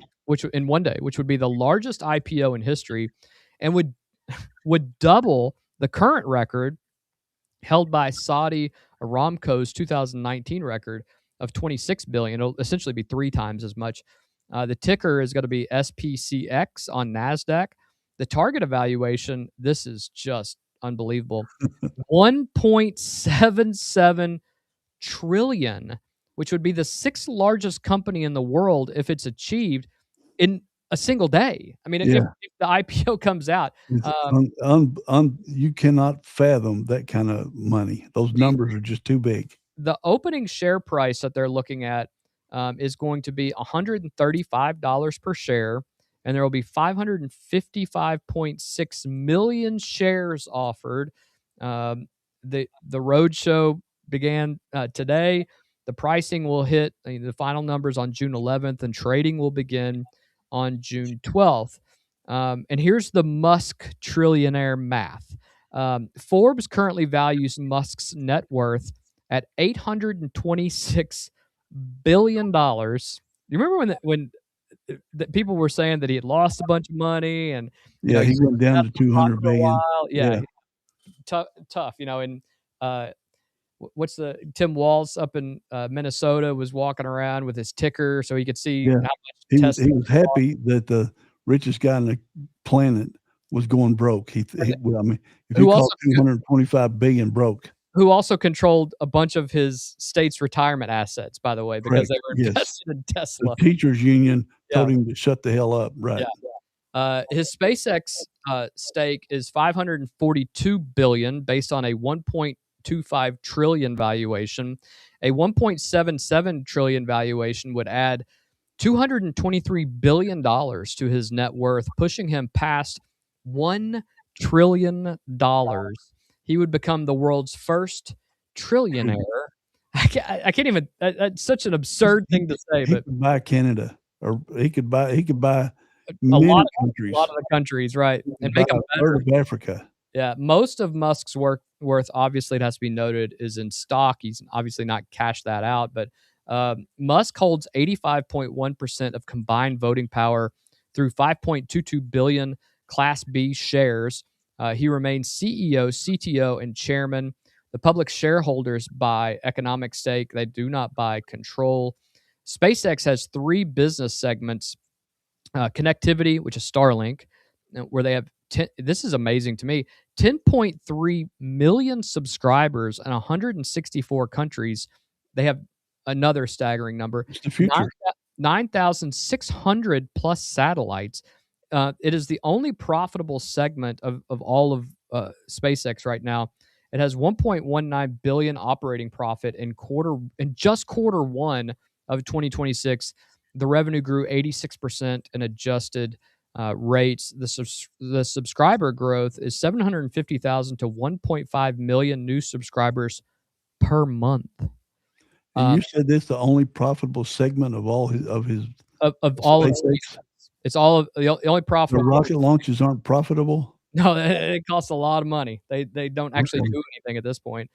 which would be the largest IPO in history, and would double the current record held by Saudi Aramco's 2019 record of $26 billion. It'll essentially be 3 times as much. The ticker is going to be SPCX on NASDAQ. The target evaluation, this is just unbelievable, 1.77 trillion, which would be the 6th largest company in the world if it's achieved in a single day. I mean, if the IPO comes out, you cannot fathom that kind of money. Those numbers are just too big. The opening share price that they're looking at is going to be $135 per share, and there will be 555.6 million shares offered. The roadshow began today. The pricing will hit the final numbers on June 11th, and trading will begin on June 12th. And here's the Musk trillionaire math. Forbes currently values Musk's net worth at $826 billion. You remember when that people were saying that he had lost a bunch of money, and yeah, he went down to 200 for a billion. while. Yeah, tough. And what's the Tim Walz up in Minnesota was walking around with his ticker so he could see how much Tesla he was happy that the richest guy on the planet was going broke. Well, I mean, if you call 225 billion broke. Who also controlled a bunch of his state's retirement assets, by the way, because they were invested in Tesla. The teachers union told him to shut the hell up. Right. Yeah. His SpaceX stake is $542 billion based on a $1.25 trillion valuation. A $1.77 trillion valuation would add $223 billion to his net worth, pushing him past $1 trillion. He would become the world's first trillionaire. I can't even. That's such an absurd thing to say. But he could buy Canada, or he could buy a lot of the countries, right? And make them better. Of Africa. Yeah, most of Musk's worth, obviously, it has to be noted, is in stock. He's obviously not cashed that out, but Musk holds 85.1% of combined voting power through 5.22 billion Class B shares. He remains CEO, CTO, and chairman. The public shareholders buy economic stake. They do not buy control. SpaceX has 3 business segments. Connectivity, which is Starlink, where they have, this is amazing to me, 10.3 million subscribers in 164 countries. They have another staggering number. It's the future. 9,600 plus satellites. It is the only profitable segment of all of SpaceX right now. It has 1.19 billion operating profit in just quarter one of 2026. The revenue grew 86% in adjusted rates. The subscriber growth is 750,000 to 1.5 million new subscribers per month. And you said this the only profitable segment of all his of all of SpaceX. It's all of the only profitable. The rocket launches aren't profitable. No, it costs a lot of money. They don't actually do anything at this point.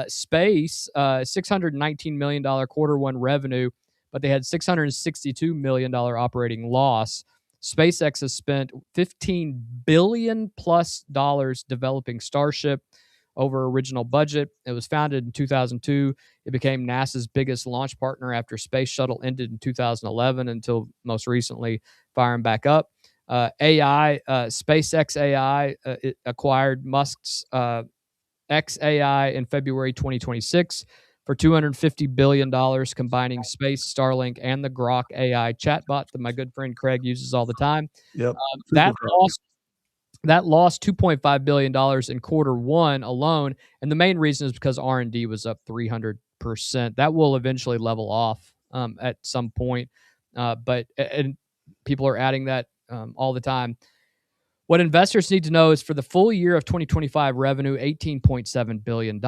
Space, $619 million quarter one revenue, but they had $662 million operating loss. SpaceX has spent $15 billion plus developing Starship over original budget. It was founded in 2002. It became NASA's biggest launch partner after Space Shuttle ended in 2011 until most recently firing back up. AI, SpaceX AI, it acquired Musk's XAI in February 2026 for $250 billion, combining Space, Starlink, and the Grok AI chatbot that my good friend Craig uses all the time. Yep. That lost $2.5 billion in quarter one alone, and the main reason is because R&D was up 300%. That will eventually level off at some point, but people are adding that all the time. What investors need to know is for the full year of 2025 revenue, $18.7 billion,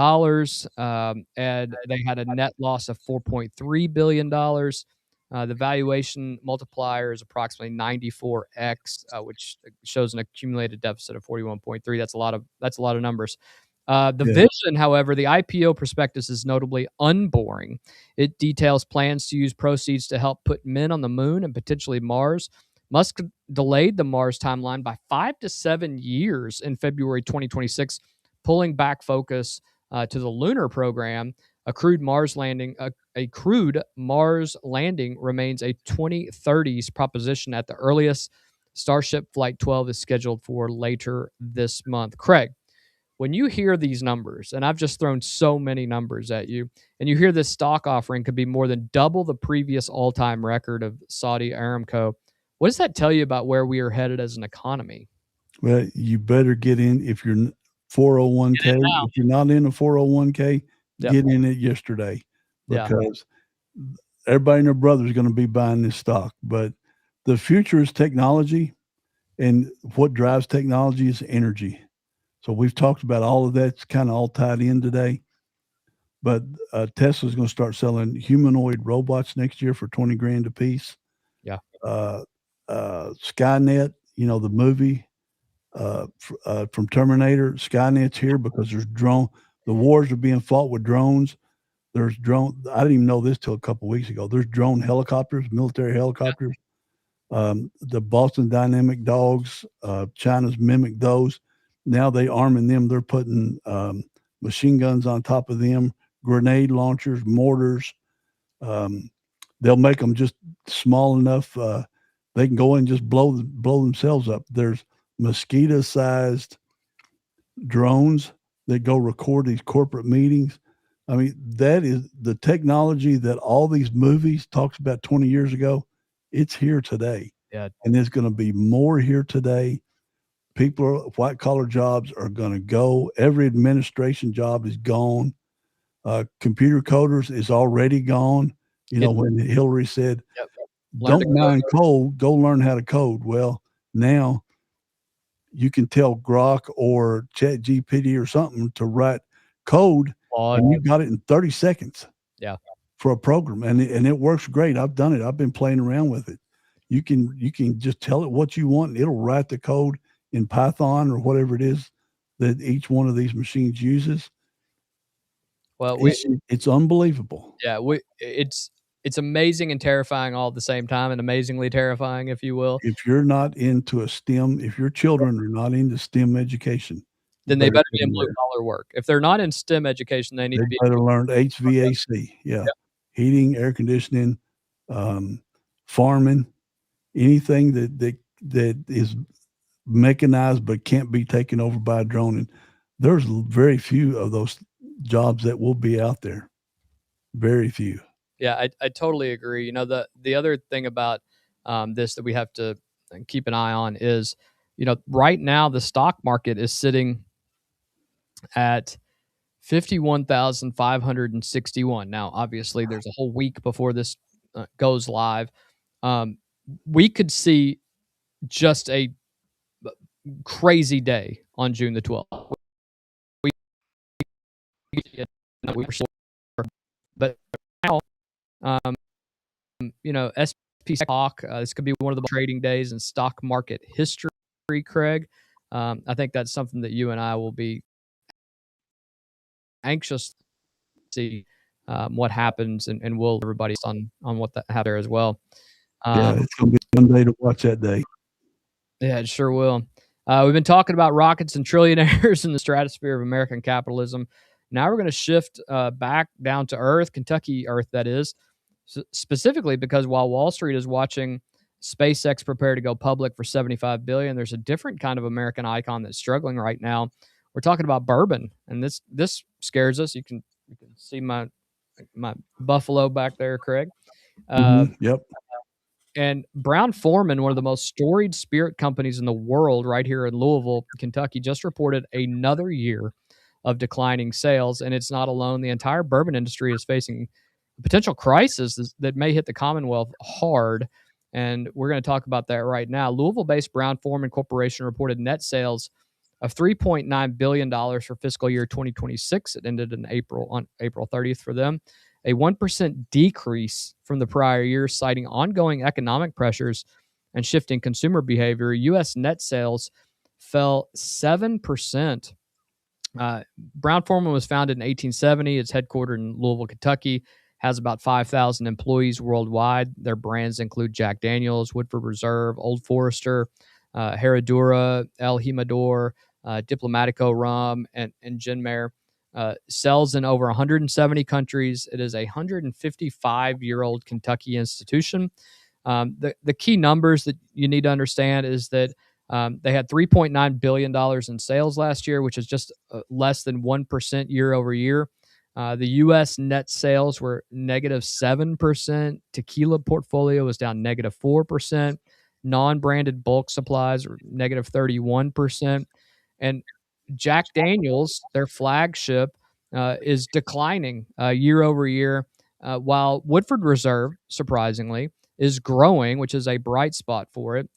and they had a net loss of $4.3 billion. The valuation multiplier is approximately 94x, which shows an accumulated deficit of 41.3. That's a lot of numbers. Vision, however, the IPO prospectus is notably unboring. It details plans to use proceeds to help put men on the moon and potentially Mars. Musk delayed the Mars timeline by 5 to 7 years in February 2026, pulling back focus to the lunar program. A crewed Mars landing remains a 2030s proposition at the earliest. Starship Flight 12 is scheduled for later this month. Craig, when you hear these numbers, and I've just thrown so many numbers at you, and you hear this stock offering could be more than double the previous all-time record of Saudi Aramco, what does that tell you about where we are headed as an economy? Well, you better get in if you're 401k. If you're not in a 401k, get in it yesterday, because everybody and their brother is going to be buying this stock. But the future is technology, and what drives technology is energy. So we've talked about all of that. It's kind of all tied in today. But Tesla's going to start selling humanoid robots next year for $20,000 a piece. Yeah. Skynet, the movie from Terminator, Skynet's here because there's drone. The wars are being fought with drones. There's drone. I didn't even know this till a couple of weeks ago. There's drone helicopters, military helicopters. The Boston Dynamic dogs, China's mimicked those. Now they arming them. They're putting machine guns on top of them, grenade launchers, mortars. They'll make them just small enough. They can go in and just blow themselves up. There's mosquito-sized drones that go record these corporate meetings. I mean, that is the technology that all these movies talks about 20 years ago. It's here today. Yeah. And there's going to be more here today. White collar jobs are going to go. Every administration job is gone. Computer coders is already gone. You know, when Hillary said, Yep. don't mind code, go learn how to code. Well, now you can tell Grok or ChatGPT or something to write code, and you got it in 30 seconds. Yeah. For a program, and it works great. I've done it. I've been playing around with it. You can just tell it what you want, and it'll write the code in Python or whatever it is that each one of these machines uses. Well, it's unbelievable. Yeah, it's amazing and terrifying all at the same time, and amazingly terrifying, if you will. If you're not into if your children are not into STEM education, then they better be in blue collar work. If they're not in STEM education, they need to be better learn HVAC. Yeah. Heating, air conditioning, farming, anything that is mechanized but can't be taken over by a drone. And there's very few of those jobs that will be out there. Very few. Yeah, I totally agree. You know, the other thing about this that we have to keep an eye on is, you know, right now the stock market is sitting at 51,561. Now, obviously, there's a whole week before this goes live. We could see just a crazy day on June the 12th. But now, you know, SP stock, this could be one of the trading days in stock market history, Craig. I think that's something that you and I will be anxious to see what happens, and we'll everybody on what that happens there as well. Yeah, it's going to be one day to watch that day. Yeah, it sure will. We've been talking about rockets and trillionaires in the stratosphere of American capitalism. Now we're going to shift back down to earth, Kentucky earth, that is, specifically because while Wall Street is watching SpaceX prepare to go public for $75 billion, there's a different kind of American icon that's struggling right now. We're talking about Bourbon, and this scares us. You can see my buffalo back there, Craig. Yep. And Brown-Forman, one of the most storied spirit companies in the world, right here in Louisville, Kentucky, just reported another year of declining sales. And it's not alone. The entire bourbon industry is facing a potential crisis that may hit the Commonwealth hard. And we're going to talk about that right now. Louisville-based Brown-Forman Corporation reported net sales of $3.9 billion for fiscal year 2026. It ended on April 30th for them. A 1% decrease from the prior year, citing ongoing economic pressures and shifting consumer behavior. U.S. net sales fell 7%. Brown-Forman was founded in 1870. It's headquartered in Louisville, Kentucky. Has about 5,000 employees worldwide. Their brands include Jack Daniels, Woodford Reserve, Old Forester, Herradura, El Jimador, Diplomatico Rum, and Gin Mare. Sells in over 170 countries. It is a 155-year-old Kentucky institution. The key numbers that you need to understand is that they had $3.9 billion in sales last year, which is just less than 1% year over year. The U.S. net sales were negative 7%. Tequila portfolio was down negative 4%. Non-branded bulk supplies were negative 31%. And Jack Daniels, their flagship, is declining year over year, while Woodford Reserve, surprisingly, is growing, which is a bright spot for it.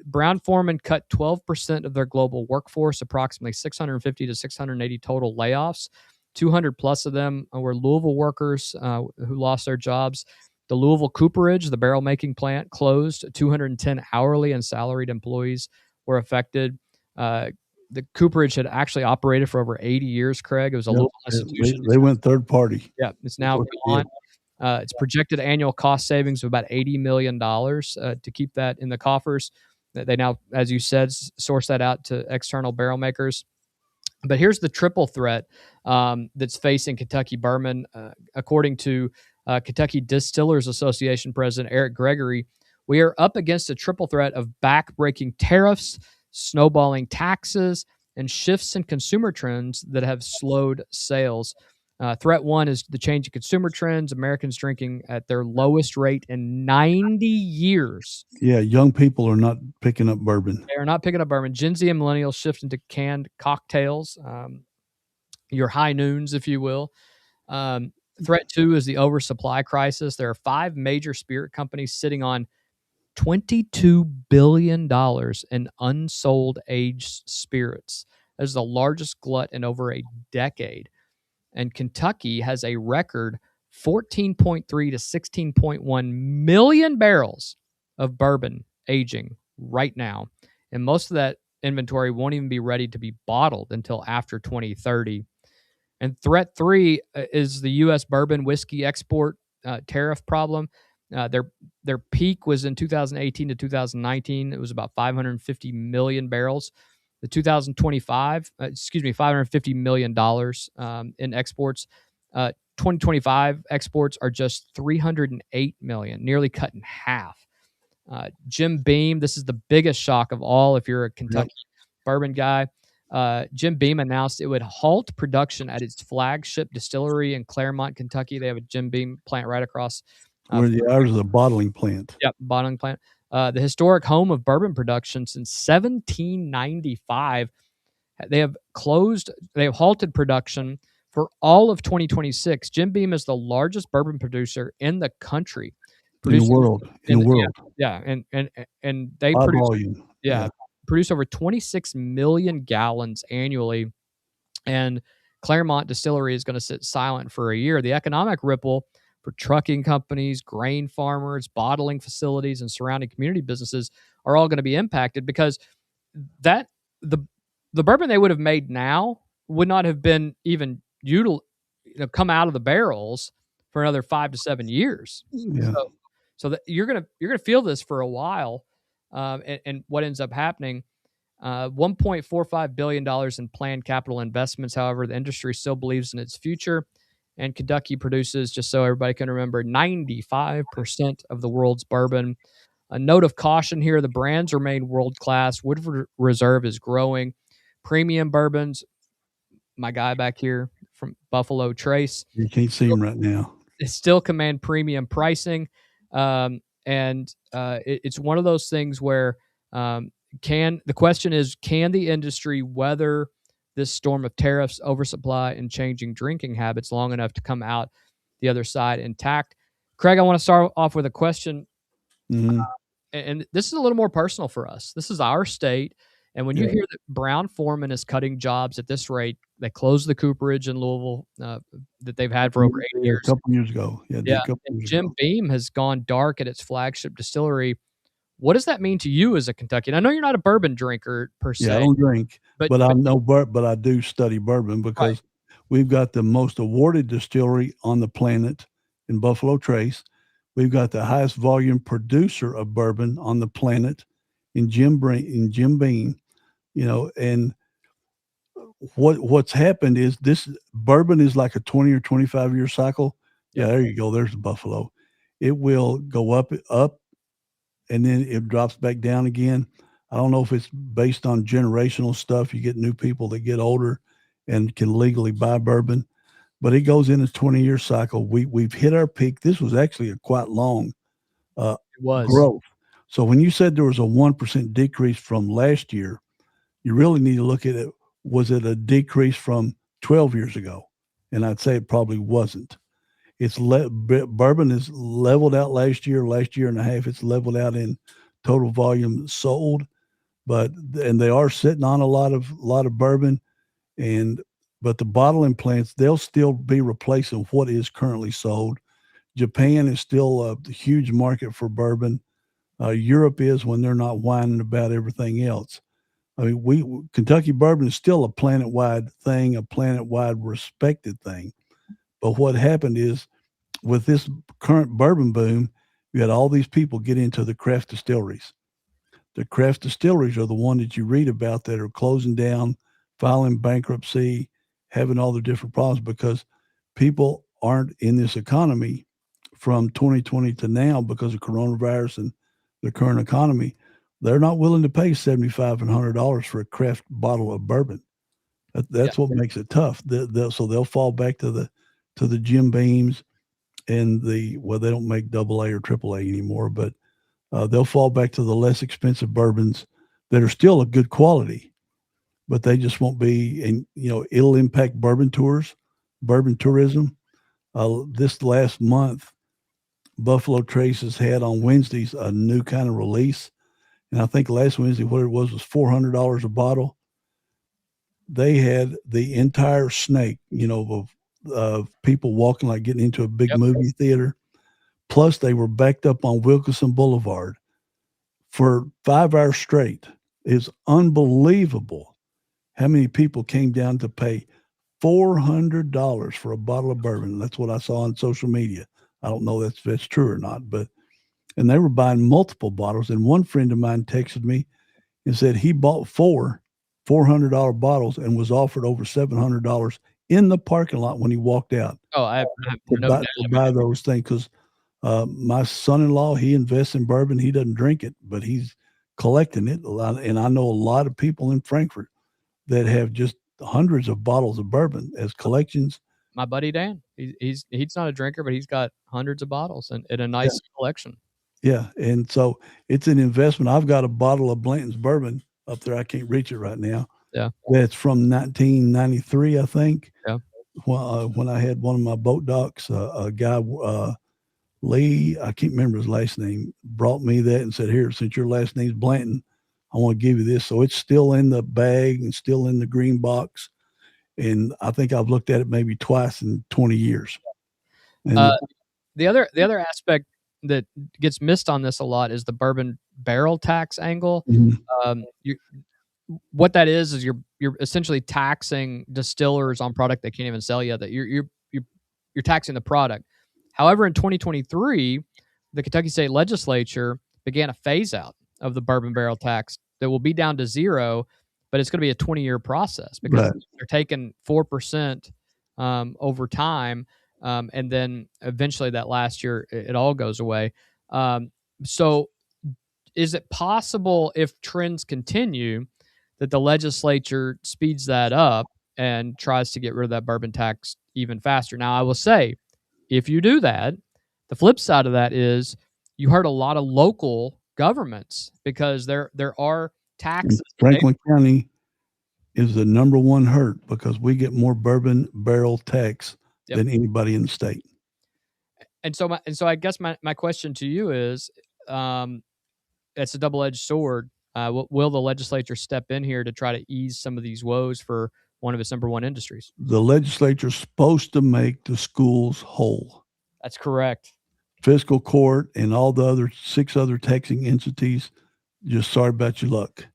Brown-Forman cut 12% of their global workforce, approximately 650 to 680 total layoffs. 200 plus of them were Louisville workers who lost their jobs. The Louisville Cooperage, the barrel making plant, closed. 210 hourly and salaried employees were affected. The Cooperage had actually operated for over 80 years, Craig. It was a Louisville institution. They went third party. Yeah, it's now gone. It's projected annual cost savings of about $80 million to keep that in the coffers. They now, as you said, source that out to external barrel makers. But here's the triple threat that's facing Kentucky bourbon. According to Kentucky Distillers Association President Eric Gregory, we are up against a triple threat of back-breaking tariffs, snowballing taxes, and shifts in consumer trends that have slowed sales. Threat one is the change in consumer trends. Americans drinking at their lowest rate in 90 years. Yeah, young people are not picking up bourbon. They are not picking up bourbon. Gen Z and millennials shift into canned cocktails, your high noons, if you will. Threat two is the oversupply crisis. There are 5 major spirit companies sitting on $22 billion in unsold aged spirits. That is the largest glut in over a decade. And Kentucky has a record 14.3 to 16.1 million barrels of bourbon aging right now. And most of that inventory won't even be ready to be bottled until after 2030. And threat three is the U.S. bourbon whiskey export tariff problem. Their peak was in 2018 to 2019. It was about 550 million barrels. The 550 million dollars in exports. 2025 exports are just 308 million, nearly cut in half. Jim Beam, this is the biggest shock of all if you're a Kentucky bourbon guy. Jim Beam announced it would halt production at its flagship distillery in Claremont, Kentucky. They have a Jim Beam plant right across. Where ours is a bottling plant. Yep, bottling plant. The historic home of bourbon production since 1795. They have halted production for all of 2026. Jim Beam is the largest bourbon producer in the country. In the world. Yeah, and they High produce volume. produce over 26 million gallons annually. And Claremont Distillery is going to sit silent for a year. The economic ripple for trucking companies, grain farmers, bottling facilities, and surrounding community businesses are all going to be impacted because the bourbon they would have made now would not have been even come out of the barrels for another 5 to 7 years. Yeah. So that you're gonna feel this for a while, and what ends up happening. $1.45 billion in planned capital investments. However, the industry still believes in its future. And Kentucky produces, just so everybody can remember, 95% of the world's bourbon. A note of caution here, the brands remain world-class. Woodford Reserve is growing. Premium bourbons, my guy back here from Buffalo Trace. You can't see him right now. It still command premium pricing. It's one of those things where the question is, can the industry weather this storm of tariffs, oversupply, and changing drinking habits long enough to come out the other side intact? Craig, I want to start off with a question. Mm-hmm. And this is a little more personal for us. This is our state. And when you hear that Brown-Forman is cutting jobs at this rate, they closed the cooperage in Louisville that they've had for over 8 years. A couple years ago. And Jim Beam has gone dark at its flagship distillery. What does that mean to you as a Kentuckian? I know you're not a bourbon drinker per se. Yeah, I don't drink, but I do study bourbon because we've got the most awarded distillery on the planet in Buffalo Trace. We've got the highest volume producer of bourbon on the planet in Jim Beam. And what's happened is this bourbon is like a 20 or 25 year cycle. Yeah, there you go. There's the Buffalo. It will go up, and then it drops back down again. I don't know if it's based on generational stuff. You get new people that get older and can legally buy bourbon, but it goes in a 20-year cycle. We've hit our peak. This was actually a quite long growth. So when you said there was a 1% decrease from last year, you really need to look at it. Was it a decrease from 12 years ago? And I'd say it probably wasn't. Bourbon is leveled out last year and a half. It's leveled out in total volume sold, and they are sitting on a lot of bourbon, but the bottling plants, they'll still be replacing what is currently sold. Japan is still a huge market for bourbon. Europe is, when they're not whining about everything else. I mean, Kentucky bourbon is still a planet-wide thing, a planet-wide respected thing. But what happened is with this current bourbon boom, you had all these people get into the craft distilleries. The craft distilleries are the one that you read about that are closing down, filing bankruptcy, having all the different problems because people aren't in this economy from 2020 to now because of coronavirus and the current economy. They're not willing to pay $75 and $100 for a craft bottle of bourbon. That's what makes it tough. So they'll fall back to the Jim Beams and they don't make AA or AAA anymore, but they'll fall back to the less expensive bourbons that are still of good quality, but they just won't be. And it'll impact bourbon tours, bourbon tourism. This last month, Buffalo Trace has had on Wednesdays a new kind of release, and I think last Wednesday what it was $400 a bottle. They had the entire snake, of people walking like getting into a big movie theater. Plus, they were backed up on Wilkinson Boulevard for 5 hours straight. It's unbelievable how many people came down to pay $400 for a bottle of bourbon. That's what I saw on social media. I don't know if that's true or not, and they were buying multiple bottles. And one friend of mine texted me and said he bought four $400 bottles and was offered over $700 in the parking lot when he walked out. Oh, I have to buy those things because my son-in-law, he invests in bourbon. He doesn't drink it, but he's collecting it. And I know a lot of people in Frankfort that have just hundreds of bottles of bourbon as collections. My buddy Dan, he's not a drinker, but he's got hundreds of bottles and a nice collection. Yeah, and so it's an investment. I've got a bottle of Blanton's bourbon up there. I can't reach it right now. Yeah, that's from 1993, I think. Yeah, when I had one of my boat docks, a guy, Lee, I can't remember his last name, brought me that and said, "Here, since your last name's Blanton, I want to give you this." So it's still in the bag and still in the green box. And I think I've looked at it maybe twice in 20 years. And the other aspect that gets missed on this a lot is the bourbon barrel tax angle. Mhm. What that is you're essentially taxing distillers on product they can't even sell yet. That you're taxing the product. However, in 2023, the Kentucky State Legislature began a phase out of the bourbon barrel tax that will be down to zero, but it's going to be a 20-year process because they're taking 4% over time, and then eventually that last year it all goes away. So, is it possible if trends continue that the legislature speeds that up and tries to get rid of that bourbon tax even faster? Now, I will say, if you do that, the flip side of that is you hurt a lot of local governments because there are taxes. Franklin County is the number one hurt because we get more bourbon barrel tax than anybody in the state. And so I guess my question to you is, it's a double-edged sword. Will the legislature step in here to try to ease some of these woes for one of its number one industries? The legislature's supposed to make the schools whole. That's correct. Fiscal court and all the 6 other taxing entities, just sorry about your luck.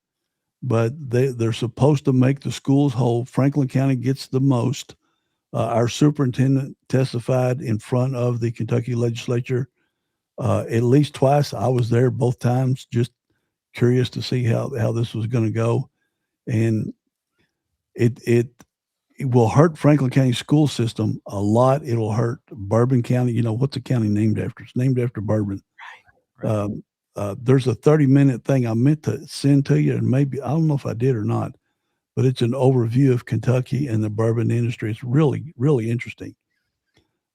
But they're supposed to make the schools whole. Franklin County gets the most. Our superintendent testified in front of the Kentucky legislature at least twice. I was there both times, just curious to see how this was going to go. And it will hurt Franklin County school system a lot. It'll hurt Bourbon County. What's the county named after? It's named after Bourbon. Right. There's a 30-minute thing I meant to send to you, and maybe, I don't know if I did or not, but it's an overview of Kentucky and the bourbon industry. It's really, really interesting.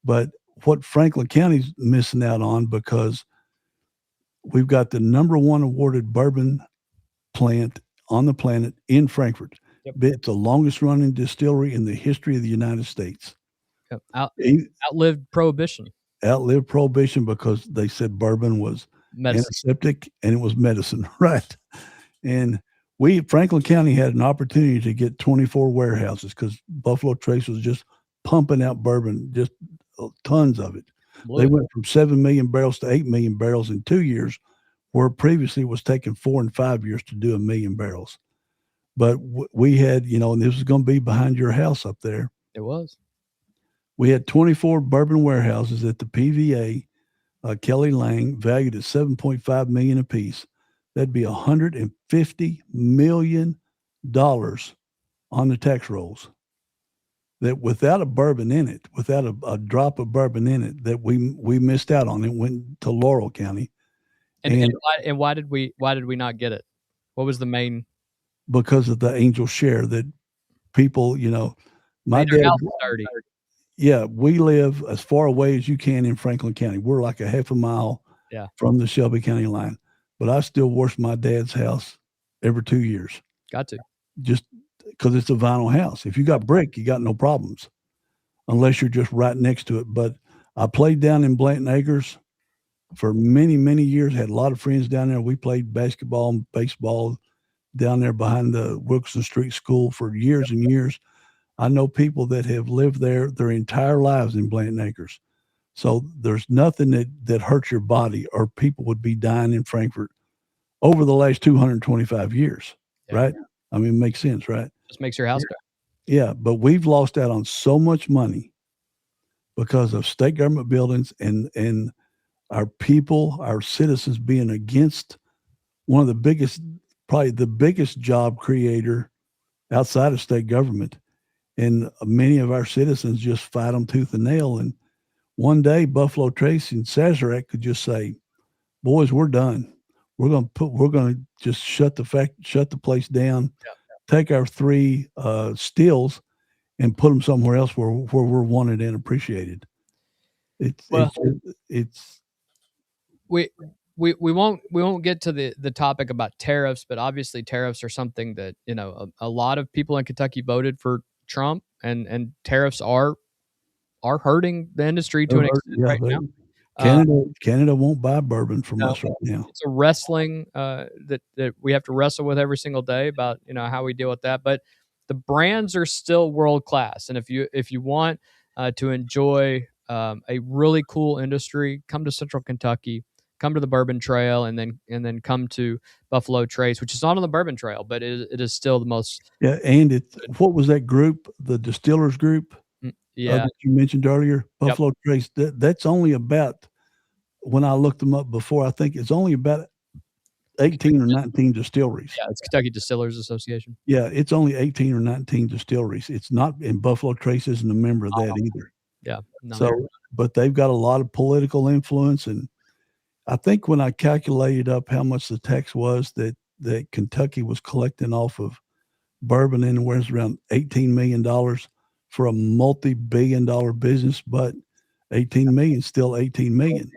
But what Franklin County's missing out on, because we've got the number one awarded bourbon plant on the planet in Frankfort. Yep. It's the longest running distillery in the history of the United States. Yep. Outlived Prohibition. Outlived Prohibition because they said bourbon was antiseptic and it was medicine, right? And Franklin County had an opportunity to get 24 warehouses because Buffalo Trace was just pumping out bourbon, just tons of it. They went from 7 million barrels to 8 million barrels in 2 years, where previously it was taking 4 and 5 years to do 1 million barrels. But we had, and this was going to be behind your house up there. It was. We had 24 bourbon warehouses at the PVA, Kelly Lang, valued at $7.5 million apiece. That'd be $150 million on the tax rolls. That without a bourbon in it, without a drop of bourbon in it, that we missed out on. It went to Laurel County. And why did we not get it? What was the main? Because of the angel share that people, my dad. Dirty. Yeah, we live as far away as you can in Franklin County. We're like a half a mile from the Shelby County line, but I still wash my dad's house every 2 years. Got to. Just because it's a vinyl house. If you got brick, you got no problems, unless you're just right next to it. But I played down in Blanton Acres for many, many years. Had a lot of friends down there. We played basketball and baseball down there behind the Wilkinson Street School for years and years. I know people that have lived there their entire lives in Blanton Acres. So there's nothing that hurts your body, or people would be dying in Frankfort over the last 225 years, right? I mean, it makes sense, right? Just makes your house better. Yeah, but we've lost out on so much money because of state government buildings and our people, our citizens being against one of the biggest, probably the biggest job creator outside of state government. And many of our citizens just fight them tooth and nail. And one day, Buffalo Trace and Sazerac could just say, "Boys, we're done. We're going to just shut the place down, take our 3 stills, and put them somewhere else where we're wanted and appreciated." We won't get to the topic about tariffs, but obviously tariffs are something that a lot of people in Kentucky voted for Trump, and tariffs are hurting the industry to an extent right now. Canada won't buy bourbon from us right now. It's a wrestling that we have to wrestle with every single day about how we deal with that. But the brands are still world class, and if you want to enjoy a really cool industry, come to Central Kentucky. Come to the Bourbon Trail, and then come to Buffalo Trace, which is not on the Bourbon Trail, but it is still the most. Yeah, and what was that group? The Distillers Group. Yeah, that you mentioned earlier, Buffalo Trace. That's only about, when I looked them up before, I think it's only about 18 or 19 distilleries. Yeah, it's Kentucky Distillers Association. Yeah, it's only 18 or 19 distilleries. It's not, and Buffalo Trace isn't a member of that either. Yeah. But they've got a lot of political influence, and I think when I calculated up how much the tax was that Kentucky was collecting off of bourbon, anywhere around $18 million for a multi-billion-dollar business, but 18 million still 18 million.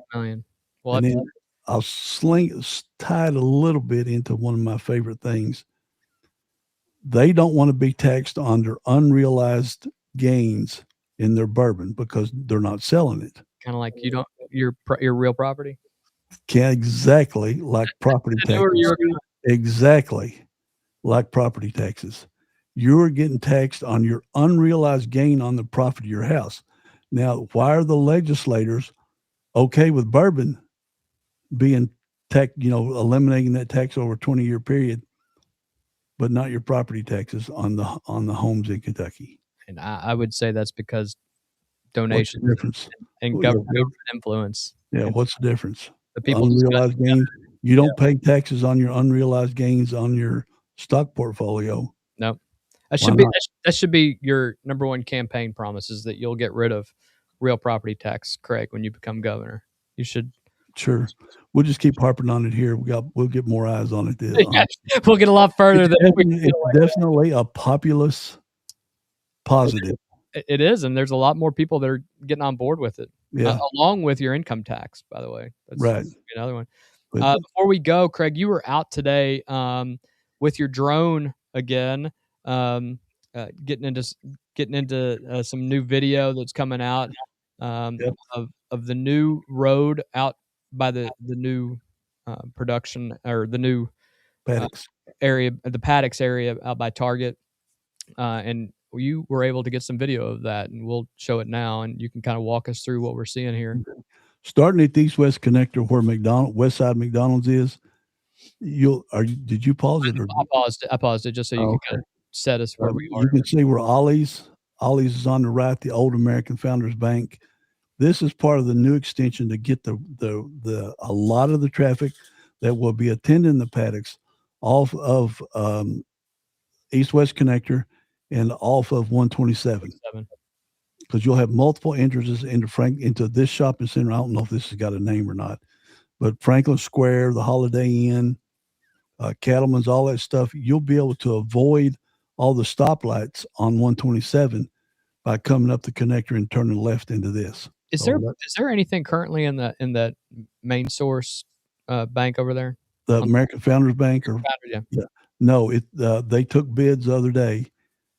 Well, and then I'll tie it a little bit into one of my favorite things. They don't want to be taxed on their unrealized gains in their bourbon because they're not selling it. Kind of like your real property. Exactly like property taxes. Exactly like property taxes. You're getting taxed on your unrealized gain on the profit of your house. Now, why are the legislators okay with bourbon being eliminating that tax over a 20-year period, but not your property taxes on the homes in Kentucky? And I would say that's because donations and government influence. Yeah, what's the difference? The people unrealized gains. You don't pay taxes on your unrealized gains on your stock portfolio. No, that should be your number one campaign promise, is that you'll get rid of real property tax, Craig, when you become governor. You should. Sure. We'll just keep harping on it here. We'll get more eyes on it. We'll get a lot further it's definitely a populist positive. It is, and there's a lot more people that are getting on board with it. Yeah. Along with your income tax, by the way. That's right. Another one. Before we go, Craig, you were out today with your drone again, getting into some new video that's coming out of the new road out by the new production, or the new paddocks area, the paddocks area out by Target, and you were able to get some video of that, and we'll show it now, and you can kind of walk us through what we're seeing here. Starting at the east-west connector where West Side McDonald's is, did you pause it? Or? I paused it just so you can kind of set us where we are. You can see where Ollie's Ollie's is on the right, the old American Founders Bank. This is part of the new extension to get a lot of the traffic that will be attending the paddocks off of East-West Connector and off of 127. Because you'll have multiple entrances into this shopping center. I don't know if this has got a name or not, but Franklin Square, the Holiday Inn, Cattleman's, all that stuff. You'll be able to avoid all the stoplights on 127 by coming up the connector and turning left into this. Is there anything currently in that main source bank over there? The American Founders Bank, yeah. No, they took bids the other day.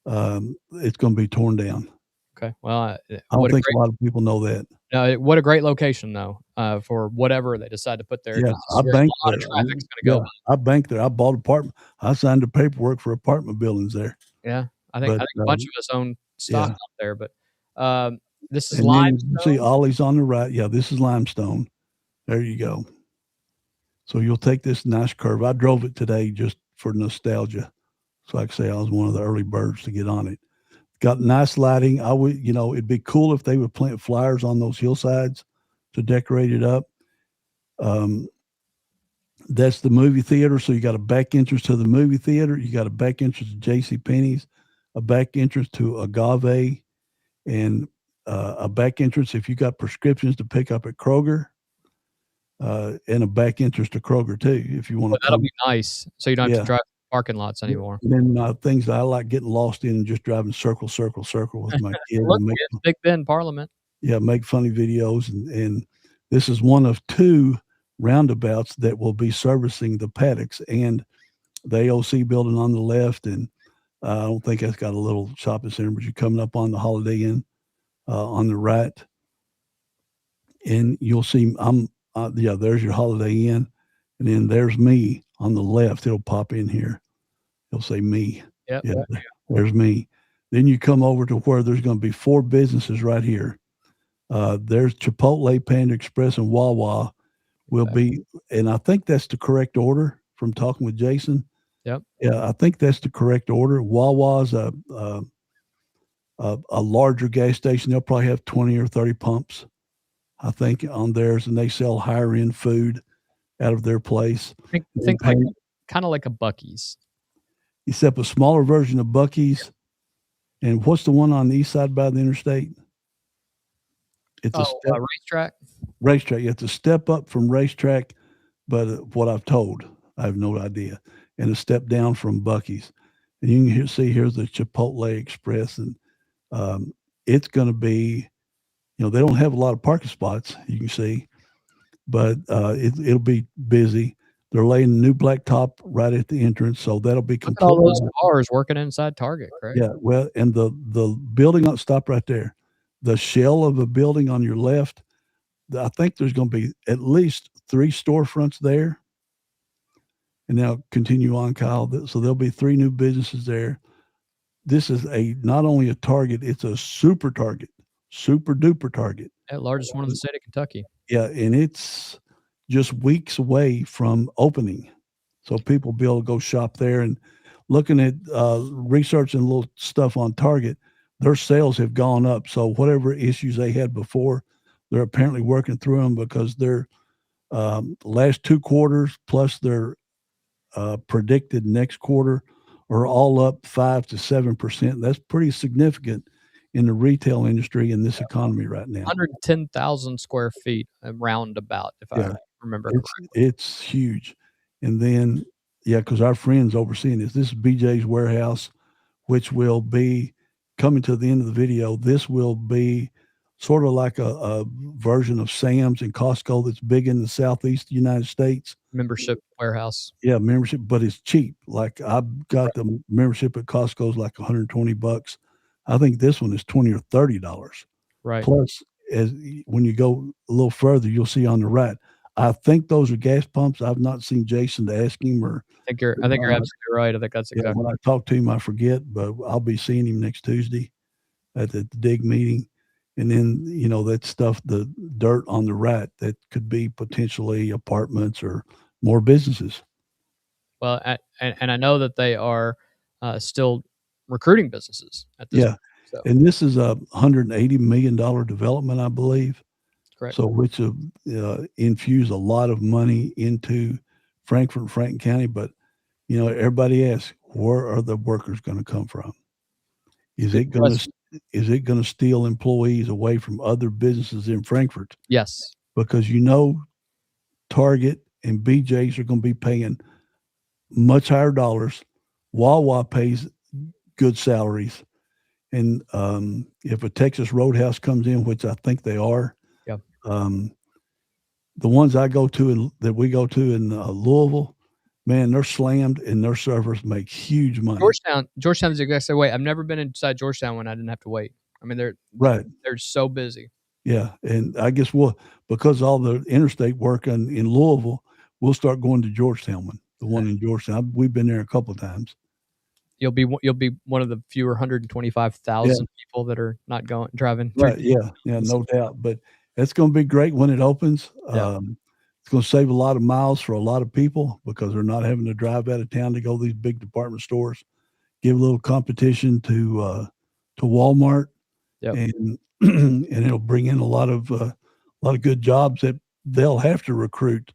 It's going to be torn down. Okay. Well, I don't think a lot of people know that. No, what a great location though, for whatever they decide to put there. Yeah, I banked there. A lot of traffic's going to go. I banked there. I bought apartment. I signed the paperwork for apartment buildings there. Yeah, I think a bunch of us own stock out there, but this is limestone. You see Ollie's on the right. Yeah, this is limestone. There you go. So you'll take this nice curve. I drove it today just for nostalgia. So I can say I was one of the early birds to get on it. Got nice lighting. It'd be cool if they would plant flowers on those hillsides to decorate it up. That's the movie theater. So you got a back entrance to the movie theater. You got a back entrance to JCPenney's, a back entrance to Agave, and a back entrance if you got prescriptions to pick up at Kroger, and a back entrance to Kroger too, if you want to. That'll be nice. So you don't have to drive parking lots anymore. And then things that I like getting lost in and just driving circle with my kid. Big Ben Parliament. Yeah, make funny videos. And this is one of two roundabouts that will be servicing the paddocks and the AOC building on the left. And I don't think that's got a little shopping center, but you're coming up on the Holiday Inn on the right. And you'll see, there's your Holiday Inn. And then there's me on the left. It'll pop in here. It'll say me. Yep. Yeah, there's me. Then you come over to where there's going to be four businesses right here. There's Chipotle, Panda Express, and Wawa will be, and I think that's the correct order from talking with Jason. Yep. Yeah, I think that's the correct order. Wawa's a larger gas station. They'll probably have 20 or 30 pumps, I think, on theirs, and they sell higher end food out of their place. Think kind of like a Buc-ee's. Except a smaller version of Buc-ee's. And what's the one on the east side by the interstate? It's a racetrack. Racetrack. It's a step up from racetrack, but what I've told, I have no idea. And a step down from Buc-ee's. And you can see here's the Chipotle Express, and it's going to be, they don't have a lot of parking spots, you can see, but it'll be busy. They're laying a new blacktop right at the entrance, so that'll be completely. All those cars working inside Target, correct? Yeah, well, and the building, stop right there. The shell of a building on your left, I think there's going to be at least 3 storefronts there. And now continue on, Kyle. So there'll be 3 new businesses there. This is not only a Target, it's a super Target, super duper Target. The largest one in the state of Kentucky. Yeah, and it's just weeks away from opening. So people will be able to go shop there. And looking at researching a little stuff on Target, their sales have gone up. So whatever issues they had before, they're apparently working through them, because their last 2 quarters plus their predicted next quarter are all up 5 to 7%. That's pretty significant in the retail industry in this economy right now. 110,000 square feet, roundabout, if I remember correctly. It's huge. And then, because our friends overseeing this is BJ's Warehouse, which will be coming to the end of the video. This will be sort of like a version of Sam's and Costco that's big in the Southeast United States. Membership warehouse. Yeah, membership, but it's cheap. Like I've got the membership at Costco's like $120. I think this one is $20 or $30. Right. Plus, when you go a little further, you'll see on the right. I think those are gas pumps. I've not seen Jason to ask him. I think you're absolutely right. I think that's exactly. When I talk to him, I forget, but I'll be seeing him next Tuesday at the DIG meeting. And then, that stuff, the dirt on the right, that could be potentially apartments or more businesses. Well, and I know that they are still recruiting businesses at this point. And this is a $180 million development, I believe. Correct. So which infuse a lot of money into Frankfort and Franklin County. But, everybody asks, where are the workers going to come from? Is it going to steal employees away from other businesses in Frankfort? Yes. Because Target and BJ's are going to be paying much higher dollars. Wawa pays good salaries. And if a Texas Roadhouse comes in, which I think they are, the ones that we go to in Louisville, man, they're slammed and their servers make huge money. Georgetown's the exact same way. I've never been inside Georgetown when I didn't have to wait. I mean, they're so busy. Yeah, and I guess because all the interstate work in Louisville, we'll start going to Georgetown the one in Georgetown. We've been there a couple of times. You'll be one of the fewer 125,000 people that are not driving. Right. Yeah, no doubt. But it's going to be great when it opens. Yeah. It's going to save a lot of miles for a lot of people because they're not having to drive out of town to go to these big department stores. Give a little competition to Walmart, and it'll bring in a lot of good jobs that they'll have to recruit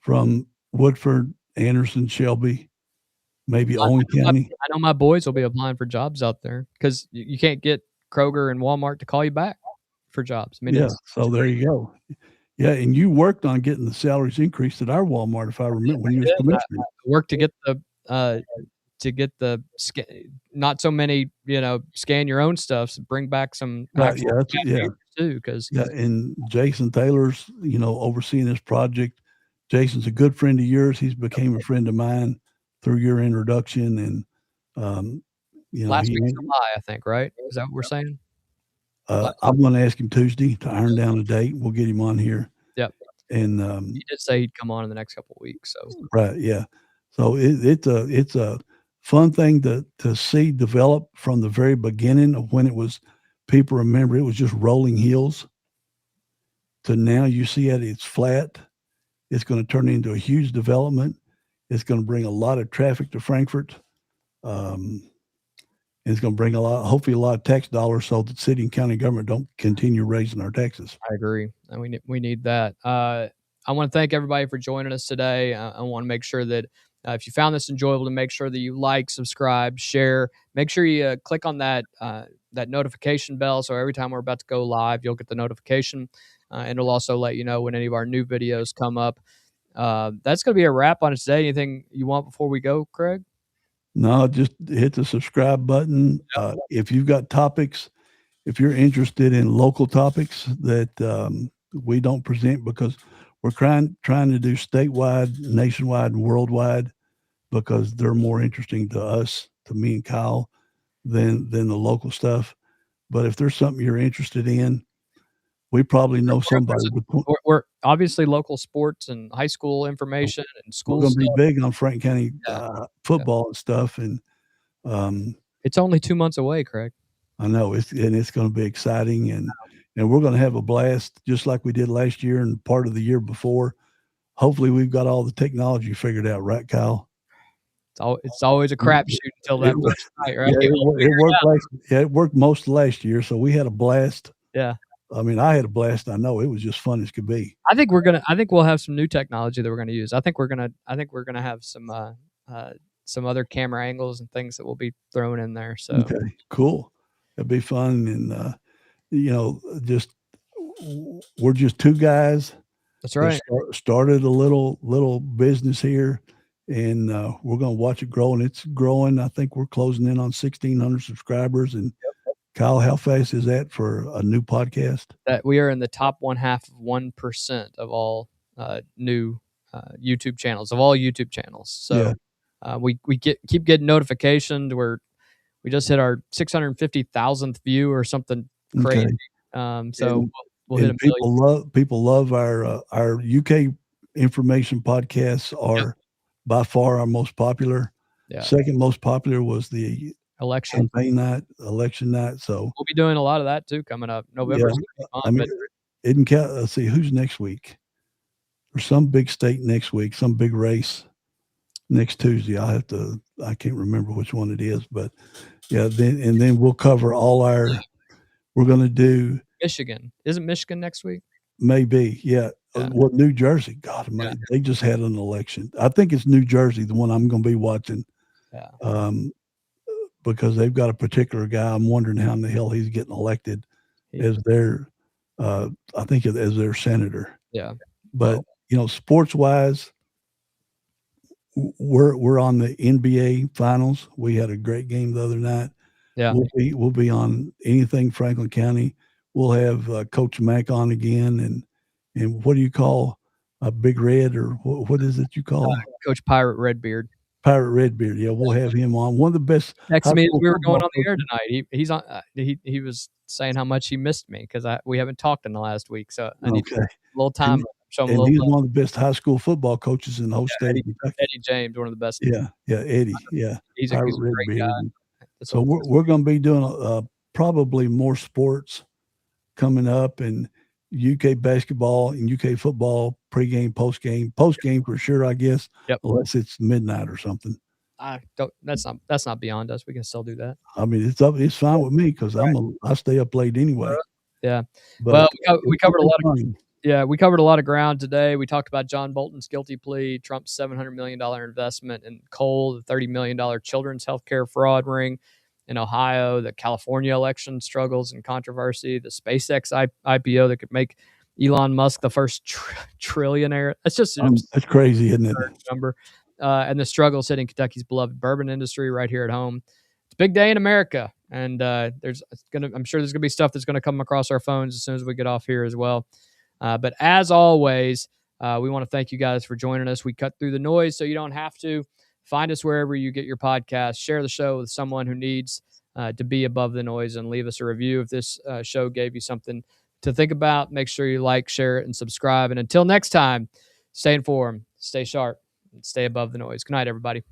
from Woodford, Anderson, Shelby, maybe Owen County. I know my boys will be applying for jobs out there because you can't get Kroger and Walmart to call you back for jobs. I mean, so there you go. Yeah, and you worked on getting the salaries increased at our Walmart, if I remember, when you was commissioner. I worked to get the not so many, scan your own stuff, so bring back some too. Because and Jason Taylor's, overseeing this project. Jason's a good friend of yours. He's became a friend of mine through your introduction, and last week July, I think, right? Is that what we're saying? I'm going to ask him Tuesday to iron down a date. We'll get him on here. Yep. And he did say he'd come on in the next couple of weeks. So right, yeah. So it's a fun thing to see develop from the very beginning of when it was. People remember it was just rolling hills. To now you see it's flat. It's going to turn into a huge development. It's going to bring a lot of traffic to Frankfort. It's going to bring hopefully a lot of tax dollars so that city and county government don't continue raising our taxes. I agree. And we need that. I want to thank everybody for joining us today. I want to make sure that if you found this enjoyable, to make sure that you like, subscribe, share. Make sure you click on that notification bell, so every time we're about to go live, you'll get the notification, and it'll also let you know when any of our new videos come up. That's going to be a wrap on it today. Anything you want before we go, Craig? No, just hit the subscribe button. If you've got topics, if you're interested in local topics that we don't present, because we're trying to do statewide, nationwide, and worldwide, because they're more interesting to us, to me and Kyle, than the local stuff. But if there's something you're interested in, we probably know somebody. We're obviously local sports and high school information and school. We're going to be big on Franklin County football and stuff. And it's only 2 months away, Craig. I know it's going to be exciting, and we're going to have a blast just like we did last year and part of the year before. Hopefully, we've got all the technology figured out, right, Kyle? It's always a crapshoot until that first night, right? Yeah, it worked most of last year, so we had a blast. Yeah. I mean, I had a blast. I know it was just fun as could be. I think we'll have some new technology that we're gonna use. I think we're gonna have some other camera angles and things that will be thrown in there. So okay, cool. It'd be fun, and we're just two guys. That's right. Started a little business here, and we're gonna watch it grow, and it's growing. I think we're closing in on 1,600 subscribers, and Kyle, how fast is that for a new podcast? That we are in the top 0.5% of all new YouTube channels, So we keep getting notifications. We just hit our 650,000th view or something crazy. So we'll hit a million. People love our UK information podcasts are by far our most popular. Yeah. Second most popular was the election night. So we'll be doing a lot of that too coming up. November. Let's see who's next week. There's some big state next week, some big race next Tuesday. I can't remember which one it is, but yeah, then we'll cover we're going to do Michigan. Isn't Michigan next week? maybe. Yeah. Yeah. Well, New Jersey, God, they just had an election. I think it's New Jersey, the one I'm going to be watching. Yeah. Because they've got a particular guy. I'm wondering how in the hell he's getting elected as their, I think as their senator. Yeah. But sports wise, we're on the NBA finals. We had a great game the other night. Yeah. We'll be on anything Franklin County. We'll have Coach Mack on again, and what do you call Big Red, or what is it you call Coach Pirate Redbeard? Pirate Redbeard. Yeah, we'll have him on. One of the best. Next me as we were going on the air tonight. He's on. He was saying how much he missed me because we haven't talked in the last week. So I need a little time. And he's one of the best high school football coaches in the whole state of Kentucky. Eddie James, one of the best. Yeah, Eddie. Yeah, he's a great guy. So we're going to be doing probably more sports coming up, and UK basketball and UK football pregame, postgame for sure, I guess. Yep. Unless it's midnight or something. That's not beyond us. We can still do that. I mean, it's fine with me because I stay up late anyway. Yeah. But we covered a lot of. Yeah, we covered a lot of ground today. We talked about John Bolton's guilty plea, Trump's $700 million investment in coal, the $30 million children's health care fraud ring in Ohio, the California election struggles and controversy, the SpaceX IPO that could make Elon Musk the first trillionaire. That's just that's crazy, isn't it? Number. And the struggles hitting Kentucky's beloved bourbon industry right here at home. It's a big day in America, and I'm sure there's gonna be stuff that's gonna come across our phones as soon as we get off here as well. But as always, we want to thank you guys for joining us. We cut through the noise so you don't have to. Find us wherever you get your podcast. Share the show with someone who needs to be above the noise, and leave us a review if this show gave you something to think about. Make sure you like, share it, and subscribe. And until next time, stay informed, stay sharp, and stay above the noise. Good night, everybody.